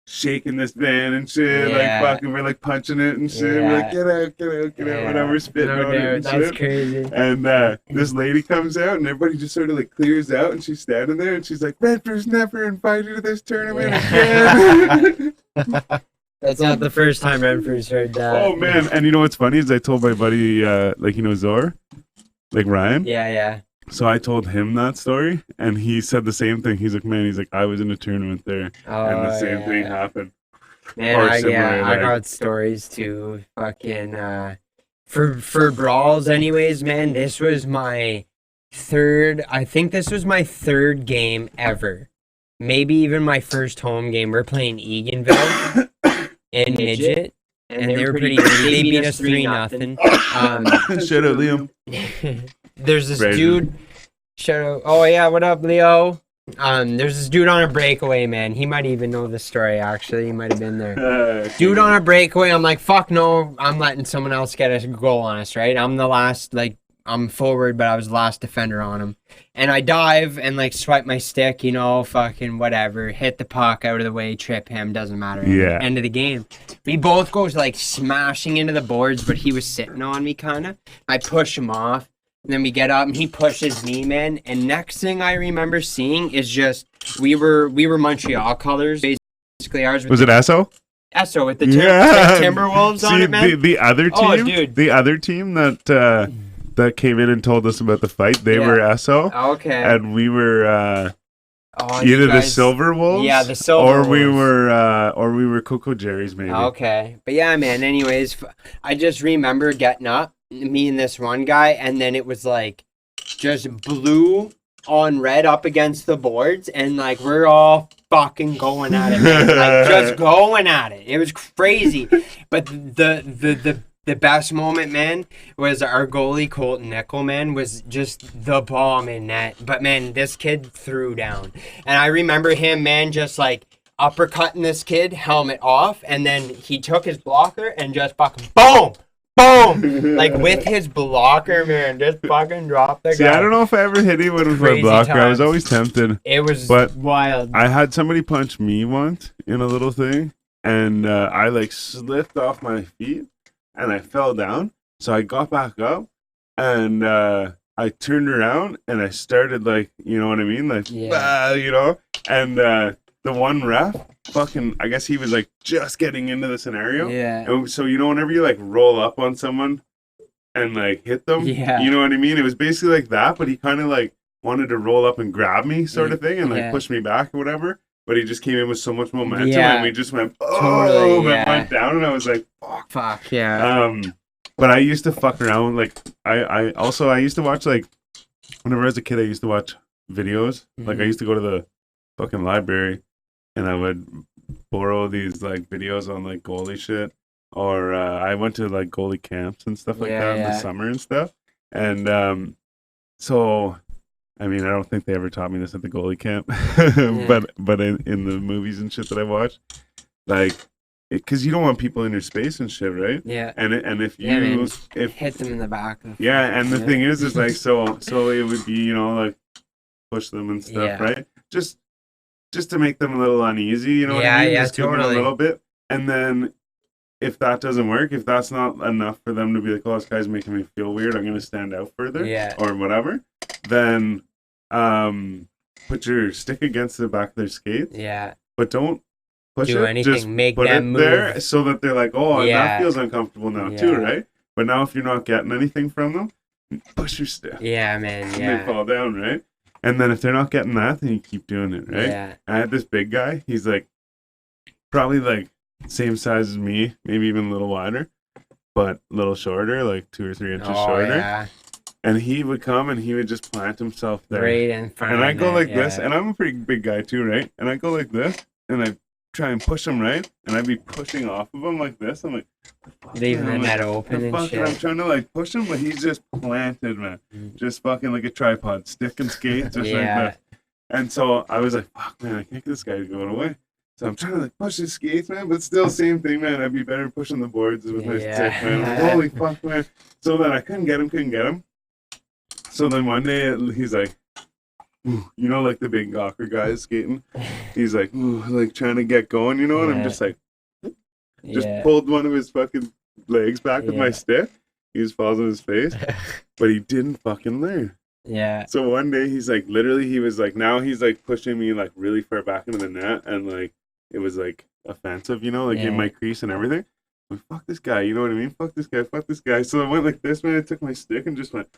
shaking this van and shit, like fucking, we're like punching it and shit. We're like, get out, whatever, spitting on it and that's shit. Crazy. And this lady comes out and everybody just sort of like clears out, and she's standing there and she's like, Renfrew's never invited to this tournament again. That's not the first time Renfrew's heard that. Oh man, and you know what's funny is I told my buddy, like, you know, Zor, like Ryan. Yeah. So I told him that story, and he said the same thing. He's like, man, I was in a tournament there, and the same thing happened. Man, I got stories too. Fucking, for brawls anyways, man, this was my third game ever. Maybe even my first home game. We're playing Eganville in midget. And they were pretty good. They beat us 3-0. Shout out, Liam. There's this dude. Shout out. Oh yeah, what up, Leo? There's this dude on a breakaway, man. He might even know the story. Actually, he might have been there. Dude on a breakaway. I'm like, fuck no. I'm letting someone else get a goal on us, right? I'm the last like I'm forward, but I was the last defender on him. And I dive and like swipe my stick, you know, fucking whatever, hit the puck out of the way, trip him, doesn't matter. Yeah. End of the game. We both goes like smashing into the boards, but he was sitting on me kind of. I push him off. And then we get up and he pushes me, man. And next thing I remember seeing is just we were Montreal colors. Basically ours was it Esso? Esso with the Timberwolves on it, man. The other team, the other team that came in and told us about the fight, they were Esso. Okay. And we were either the Silver Wolves. Yeah, the Silver Wolves. Or we were Coco Jerry's maybe. Okay. But yeah, man, anyways, I just remember getting up, me and this one guy, and then it was like just blue on red up against the boards, and like we're all fucking going at it, man. Like just going at it. It was crazy. But the best moment, man, was our goalie Colton Nickel, man, was just the bomb in net. But man, this kid threw down, and I remember him, man, just like uppercutting this kid, helmet off, and then he took his blocker and just fucking boom. Boom! Like with his blocker, man, just fucking dropped the guy. See, I don't know if I ever hit anyone with my blocker. Times. I was always tempted. It was wild. I had somebody punch me once in a little thing, and I like slipped off my feet, and I fell down. So I got back up, and I turned around, and I started like, you know what I mean, like, you know, and the one ref, fucking, I guess he was like just getting into the scenario. Yeah. And so, you know, whenever you like roll up on someone and like hit them, you know what I mean? It was basically like that, but he kind of like wanted to roll up and grab me sort of thing and like push me back or whatever. But he just came in with so much momentum and we just went, and went down, and I was like, fuck. But I used to fuck around. Like, I used to watch, like, whenever I was a kid, I used to watch videos. Mm-hmm. Like, I used to go to the fucking library, and I would borrow these like videos on like goalie shit, or I went to like goalie camps and stuff like that in the summer and stuff. And so, I mean, I don't think they ever taught me this at the goalie camp, but in the movies and shit that I watched, like, because you don't want people in your space and shit, right? Yeah. And if you hit them in the back. And the thing is like so it would be, you know, like push them and stuff, right? Just to make them a little uneasy, you know what I mean? Just give them a little bit. And then if that doesn't work, if that's not enough for them to be like, oh, this guy's making me feel weird, I'm going to stand out further or whatever, then put your stick against the back of their skates. Yeah. But don't push do it. anything, just make put them it move. there so that they're like, oh, that feels uncomfortable now too, right? But now if you're not getting anything from them, push your stick. Yeah, man, and they fall down, right? And then if they're not getting that, then you keep doing it, right? Yeah. I had this big guy. He's like probably like same size as me, maybe even a little wider, but a little shorter, like 2 or 3 inches shorter. Yeah. And he would come and he would just plant himself there. Right in front and I go like this, and I'm a pretty big guy too, right? And I go like this, and I try and push him, right? And I'd be pushing off of him like this. I'm like, leaving the net open and shit. I'm trying to like push him, but he's just planted, man. Just fucking like a tripod, stick and skate, just like that. And so I was like, fuck, man, I can't get this guy going away. So I'm trying to like push his skates, man, but still same thing, man. I'd be better pushing the boards with my stick, man. Holy fuck, man. So then I couldn't get him. So then one day he's like, you know, like the big Gawker guys skating. He's like, like trying to get going, you know, and I'm just like, just pulled one of his fucking legs back with my stick. He just falls on his face, but he didn't fucking learn. Yeah. So one day he's like, literally, he was like, now he's like pushing me like really far back into the net, and like it was like offensive, you know, like in my crease and everything. Like, fuck this guy, you know what I mean? Fuck this guy. So I went like this, man. I took my stick and just went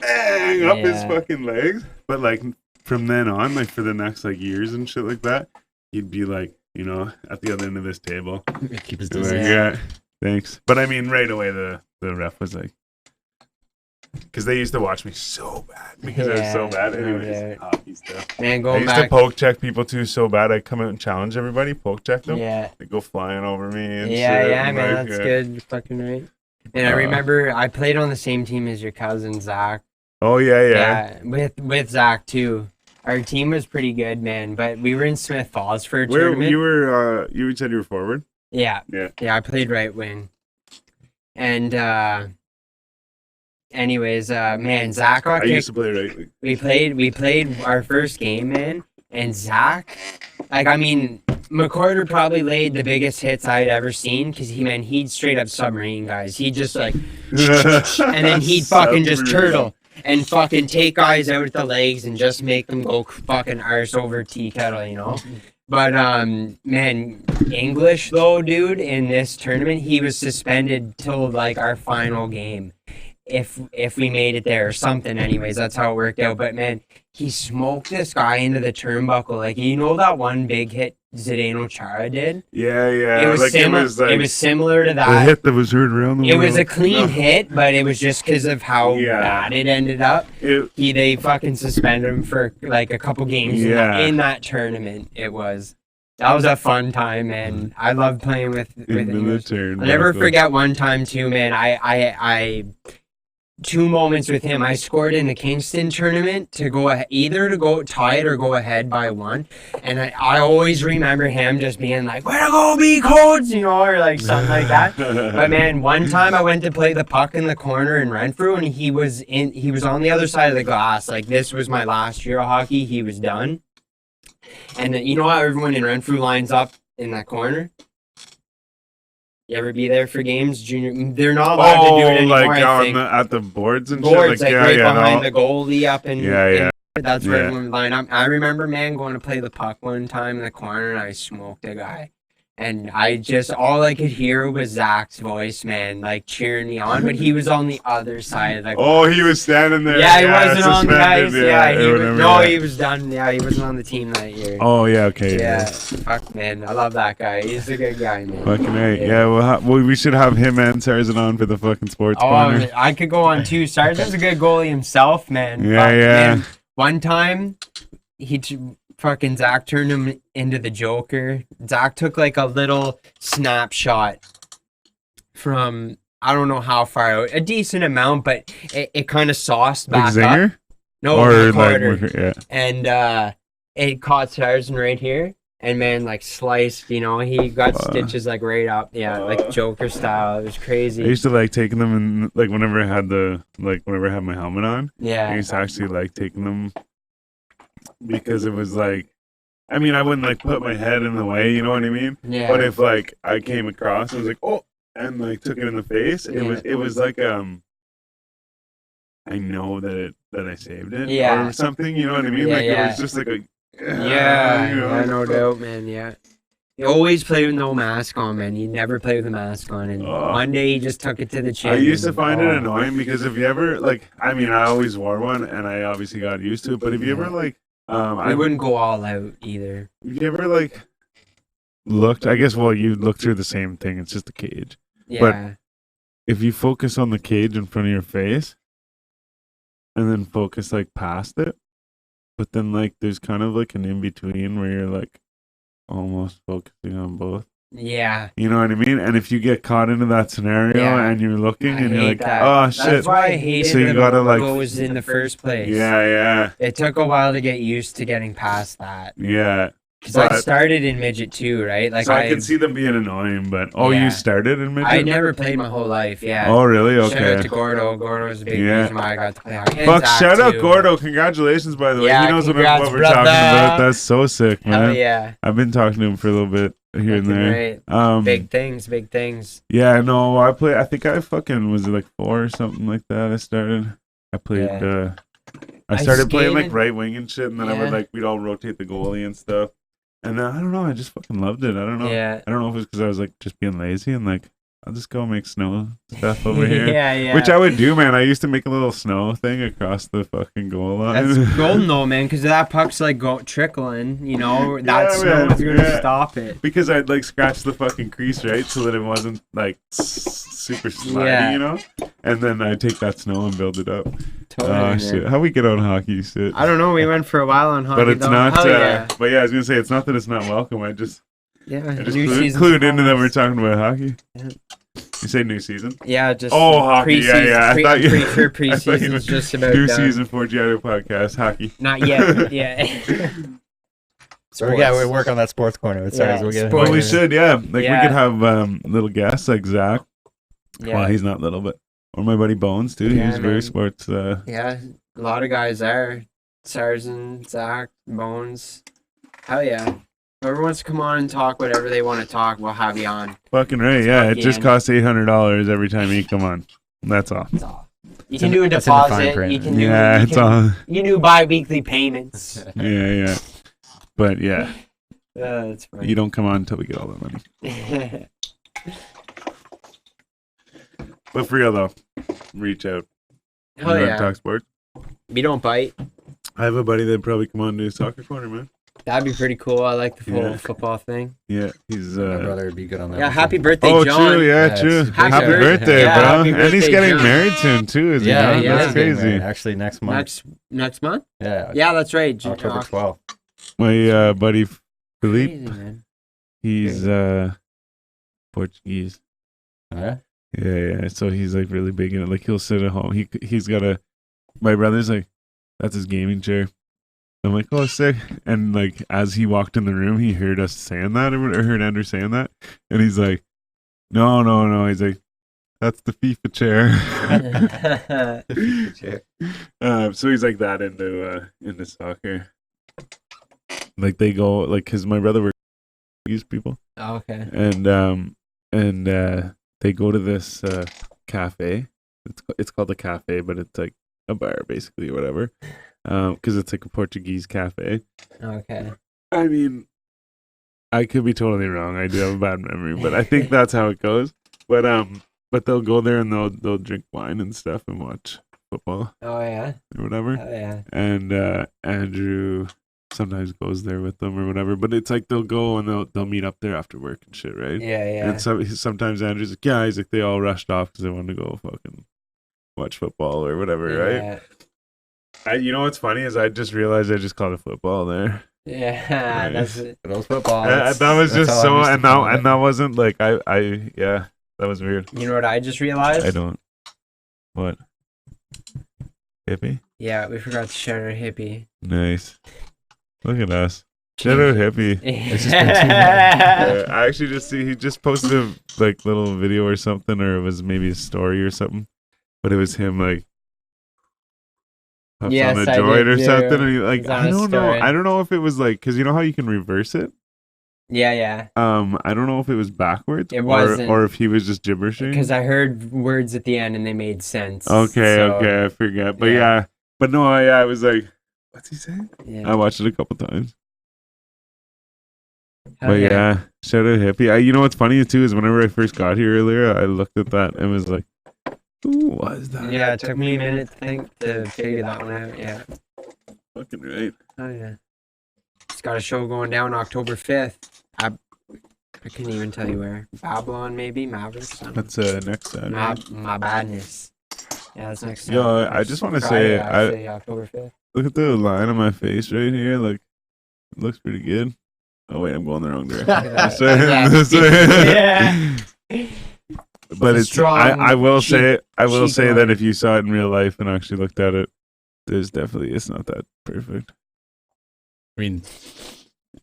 bang up his fucking legs. But like from then on, like for the next like years and shit like that, he'd be like, you know, at the other end of this table. Keep his distance. Like, yeah, thanks. But I mean, right away the ref was like, because they used to watch me so bad because I was so bad. Anyways, hockey stuff. Man, I used to poke check people too so bad. I'd come out and challenge everybody, poke check them. Yeah. They'd go flying over me and shit. Yeah, man, like, that's good. You're fucking right. And I remember I played on the same team as your cousin, Zach. Oh, yeah. Yeah, with Zach, too. Our team was pretty good, man, but we were in Smith Falls for a tournament. You said you were forward? Yeah, I played right wing. And anyways, man, Zach got I kicked. used to play right wing. We played our first game, man, and Zach, like, I mean, McCorder probably laid the biggest hits I'd ever seen because he'd straight up submarine guys. He'd just like, and then he'd fucking just turtle and fucking take guys out with the legs and just make them go fucking arse over tea kettle, you know? But, man, English though, dude, in this tournament, he was suspended till like our final game. If we made it there or something, anyways, that's how it worked out. But man, he smoked this guy into the turnbuckle. Like, you know that one big hit Zdeno Chara did? Yeah. It was, like, it was similar to that. The hit that was heard around the world. It was a clean hit, but it was just because of how bad it ended up. They fucking suspended him for like a couple games in that tournament. That was a fun time, man. I love playing with English. I'll never forget one time too, man. I 2 moments with him. I scored in the Kingston tournament to go tied or go ahead by 1, and I always remember him just being like, "Way to go, B Codes," you know, or like something like that. But man, one time I went to play the puck in the corner in Renfrew, and he was on the other side of the glass. Like, this was my last year of hockey. He was done, and you know how everyone in Renfrew lines up in that corner. You ever be there for games, junior? They're not allowed to do it anymore. Like at the boards and boards, shit. Like right behind the goalie up in. Yeah. That's where everyone would line up. I remember, man, going to play the puck one time in the corner, and I smoked a guy. And all I could hear was Zach's voice, man, like cheering me on. But he was on the other side of the glass. Oh, he was standing there. Yeah, he wasn't on the ice. He was done. Yeah, he wasn't on the team that year. Oh, yeah, okay. Yeah, fuck, man. I love that guy. He's a good guy, man. Fucking A. Yeah, well, we should have him and Tarzan on for the fucking sports corner. I could go on too. Tarzan's a good goalie himself, man. Yeah. Man, one time, fucking Zach turned him into the Joker. Zach took like a little snapshot from, I don't know how far out, a decent amount, but it kind of sauced back up. No, and it caught Tarzan right here, and man, like sliced, you know, he got stitches like right up, like Joker style. It was crazy. I used to like taking them, and like whenever I had my helmet on, I used to actually like taking them. Because it was like, I mean, I wouldn't like put my head in the way, you know what I mean? Yeah. But if like I came across, I was like, oh, and like took it in the face. It was like I know that I saved it or something, you know what I mean? It was just like a no doubt, man. Yeah. You always play with no mask on, man. You never play with a mask on. And one day he just took it to the chin. I used to find it annoying because if you ever like, I mean, I always wore one and I obviously got used to it. But if you ever like, I wouldn't go all out either. You ever like looked? I guess you look through the same thing. It's just a cage. Yeah. But if you focus on the cage in front of your face, and then focus like past it, but then like there's kind of like an in between where you're like almost focusing on both. Yeah. You know what I mean? And if you get caught into that scenario and you're looking and you're like, oh shit. That's why I hated so you gotta like goes in the first place. Yeah. It took a while to get used to getting past that. Yeah. Because I started in midget too, right? Like, so I can see them being annoying, but you started in midget? I never played my whole life, Oh, really? Okay. Shout out to Gordo. Gordo was a big reason why I got to play hockey. Fuck, shout out Gordo. Congratulations, by the way. He knows what we're talking about. That's so sick, man. Hell yeah. I've been talking to him for a little bit here and there. Right. Big things. Yeah, no, I think I fucking was like 4 or something like that. I started. I played. I started playing like right wing and shit, and then we'd all rotate the goalie and stuff. And then I don't know, I just fucking loved it. I don't know. I don't know if it was because I was like just being lazy and like I'll just go make snow stuff over here. Which I would do, man. I used to make a little snow thing across the fucking goal line. That's golden though, man, because that puck's like trickling, you know, that snow is going to stop it. Because I'd like scratch the fucking crease, right? So that it wasn't like super slimy, you know? And then I'd take that snow and build it up. Totally, shit. How we get on hockey shit? I don't know. We went for a while on hockey. But it's not, but yeah, I was going to say, it's not that it's not welcome. I just clued into that we're talking about hockey. Yeah. You say new season? Yeah, just hockey. Yeah. I thought you preseason's just about new done. Season for Giotto podcast hockey. Not yet. Yeah. So we work on that sports corner. We should. Yeah, like we could have little guests like Zach. Yeah. Well, he's not little, but Or my buddy Bones too. Yeah, He was very man. sports. Yeah, a lot of guys there. Sarzen, Zach, Bones. Hell yeah. Whoever wants to come on and talk whatever they want to talk, we'll have you on. Fucking right. Yeah, it just costs $800 every time you come on. That's all. That's all. You can do a deposit. You can do, it's all. You can do bi-weekly payments. Yeah. But yeah, That's funny. you don't come on until we get all the money. But for real though, reach out. Hell You wanna yeah. talk sports. We don't bite. I have a buddy that'd probably come on and do a soccer corner, man. That'd be pretty cool. I like the full Yeah. football thing. Yeah, he's My brother would be good on that. Yeah, one, happy too. birthday, Oh, John. true. Yeah, Yeah, true. it's Happy happy birthday, birthday. Yeah, bro. happy And he's birthday, getting John. married soon too, is Yeah, he? yeah. That's He's getting crazy. married, actually, next month. Next month? Yeah. Yeah, that's right. October 12th. My buddy Philippe, Crazy, man. he's Portuguese. Yeah. Yeah. So he's like really big in it. Like he'll sit at home. He's got a. My brother's like, that's his gaming chair. I'm like, oh, sick. And like as he walked in the room, he heard us saying that, or heard Andrew saying that, and he's like, no. He's like, that's the FIFA chair. So he's like that into soccer. Like they go like, cause my brother works with these people, Okay. and they go to this cafe. It's called a cafe, but it's like a bar basically, or whatever. Because it's like a Portuguese cafe. Okay. I mean, I could be totally wrong. I do have a bad memory, but I think that's how it goes. But they'll go there and they'll drink wine and stuff and watch football Oh yeah. or whatever. Oh yeah. And Andrew sometimes goes there with them or whatever. But it's like they'll go and they'll meet up there after work and shit, right? Yeah. And sometimes Andrew's like, yeah, he's like, they all rushed off because they wanted to go fucking watch football or whatever, right? You know what's funny is I just realized I just called it football there. Yeah. Nice. That's it. But those football. That was that's just how so, I used to call it. and that wasn't like yeah, that was weird. You know what I just realized? I don't. What? Hippie? Yeah, we forgot to shout out Hippie. Nice. Look at us. Shout out Hippie. It's just been 2 months. I actually just see he just posted a like little video or something, or it was maybe a story or something, but it was him like puffs Yes, on a I joint did or too. something, and he, like It's on I his don't know. story. I don't know if it was like because you know how you can reverse it. Yeah. I don't know if it was backwards It wasn't. or if he was just gibberishing. Because I heard words at the end and they made sense. Okay, so, I forget. But yeah. yeah. But no, I was like, what's he saying? Yeah. I watched it a couple times. Hell But yeah, shout out Hippie. You know what's funny too is whenever I first got here earlier, I looked at that and was like, who was that? Yeah, it took me a minute to think to figure that one out. Yeah. Fucking right. Oh yeah. It's got a show going down October 5th. I couldn't even tell you where. Babylon maybe? Mavericks? That's next Saturday. My badness. Yeah, that's next Yo, Saturday. I just wanna Friday, say, actually, October 5th. Look at the line on my face right here. Like, it looks pretty good. Oh wait, I'm going the wrong direction. Yeah. But it's Strong, I will cheap- say cheap that line. if you saw it in real life and actually looked at it, it's not that perfect. I mean,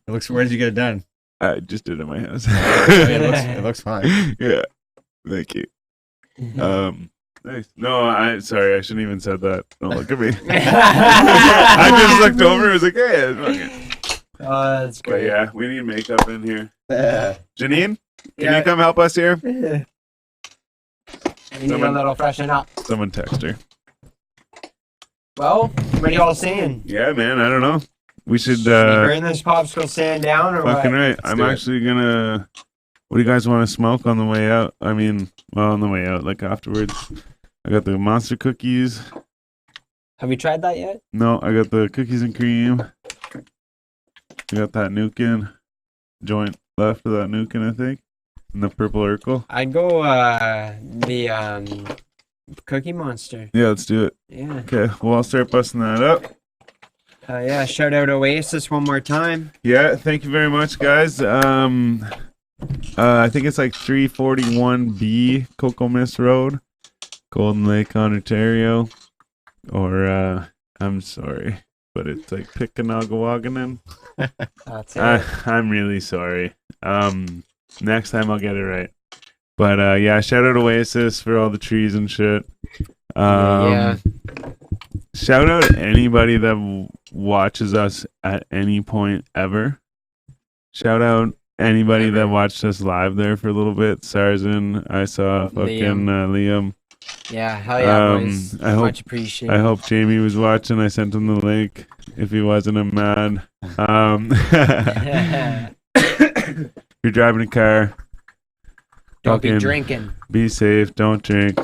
it looks. Where did you get it done? I just did it in my house. I mean, it looks fine. Yeah. Thank you. Nice. No, sorry, I shouldn't even said that. Don't look at me. I just looked over and was like, hey, it's okay. Oh, that's But great. yeah, we need makeup in here. Janine, can Yeah. you come help us here? We need a Someone- little freshen up. Someone text her. Well, what are y'all saying? Yeah, man, I don't know. We should You burn this popsicle stand down or fucking what? right. I'm do it. actually gonna what do you guys want to smoke on the way out? I mean, well, on the way out, like afterwards. I got the monster cookies. Have you tried that yet? No, I got the cookies and cream. I got that Nukin joint left of that Nukin, I think. And the purple Urkel. I'd go the Cookie Monster. Yeah, let's do it. Yeah. Okay, well, I'll start busting that up. Yeah, shout out Oasis one more time. Yeah, thank you very much, guys. I think it's like 341B Cocoa Mist Road, Golden Lake, Ontario. Or, I'm sorry, but it's like Pikanagawaganan. That's it. I'm really sorry. Next time I'll get it right. But yeah, shout out Oasis for all the trees and shit. Yeah. Shout out anybody that watches us at any point ever. Shout out anybody that watched us live there for a little bit. Sarzan, I saw fucking Liam. Yeah, hell yeah, boys. Much appreciated. I hope Jamie was watching. I sent him the link. If he wasn't, I'm mad. You're driving a car. Don't be drinking. Be safe. Don't drink.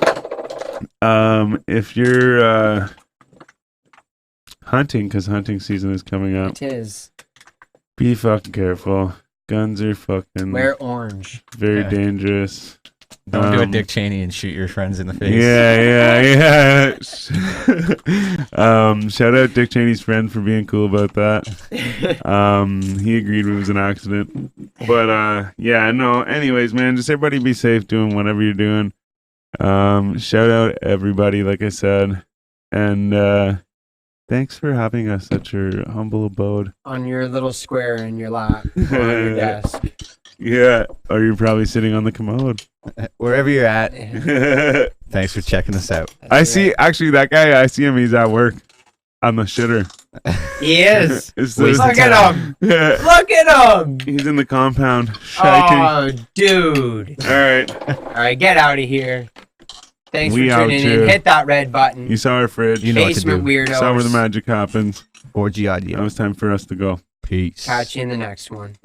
If you're hunting, because hunting season is coming up. It is. Be fucking careful. Guns are fucking... Wear orange. Very dangerous. Don't do a Dick Cheney and shoot your friends in the face. Yeah. Shout out Dick Cheney's friend for being cool about that. He agreed it was an accident. But yeah, no. Anyways, man, just everybody be safe doing whatever you're doing. Shout out everybody, like I said, and thanks for having us at your humble abode. On your little square in your lap, on your desk. Yeah, or you're probably sitting on the commode. Wherever you're at. Thanks for checking us out. I see, actually, that guy, I see him, he's at work on the shitter. He is. Look at him. Look at him. He's in the compound. Shiting. Oh, dude. All right, get out of here. Thanks We for tuning out, too. in. Hit that red button. You saw our fridge. You know what to Basement do. weirdos. Saw where the magic happens. Orgy Now idea. it's time for us to go. Peace. Catch you in the next one.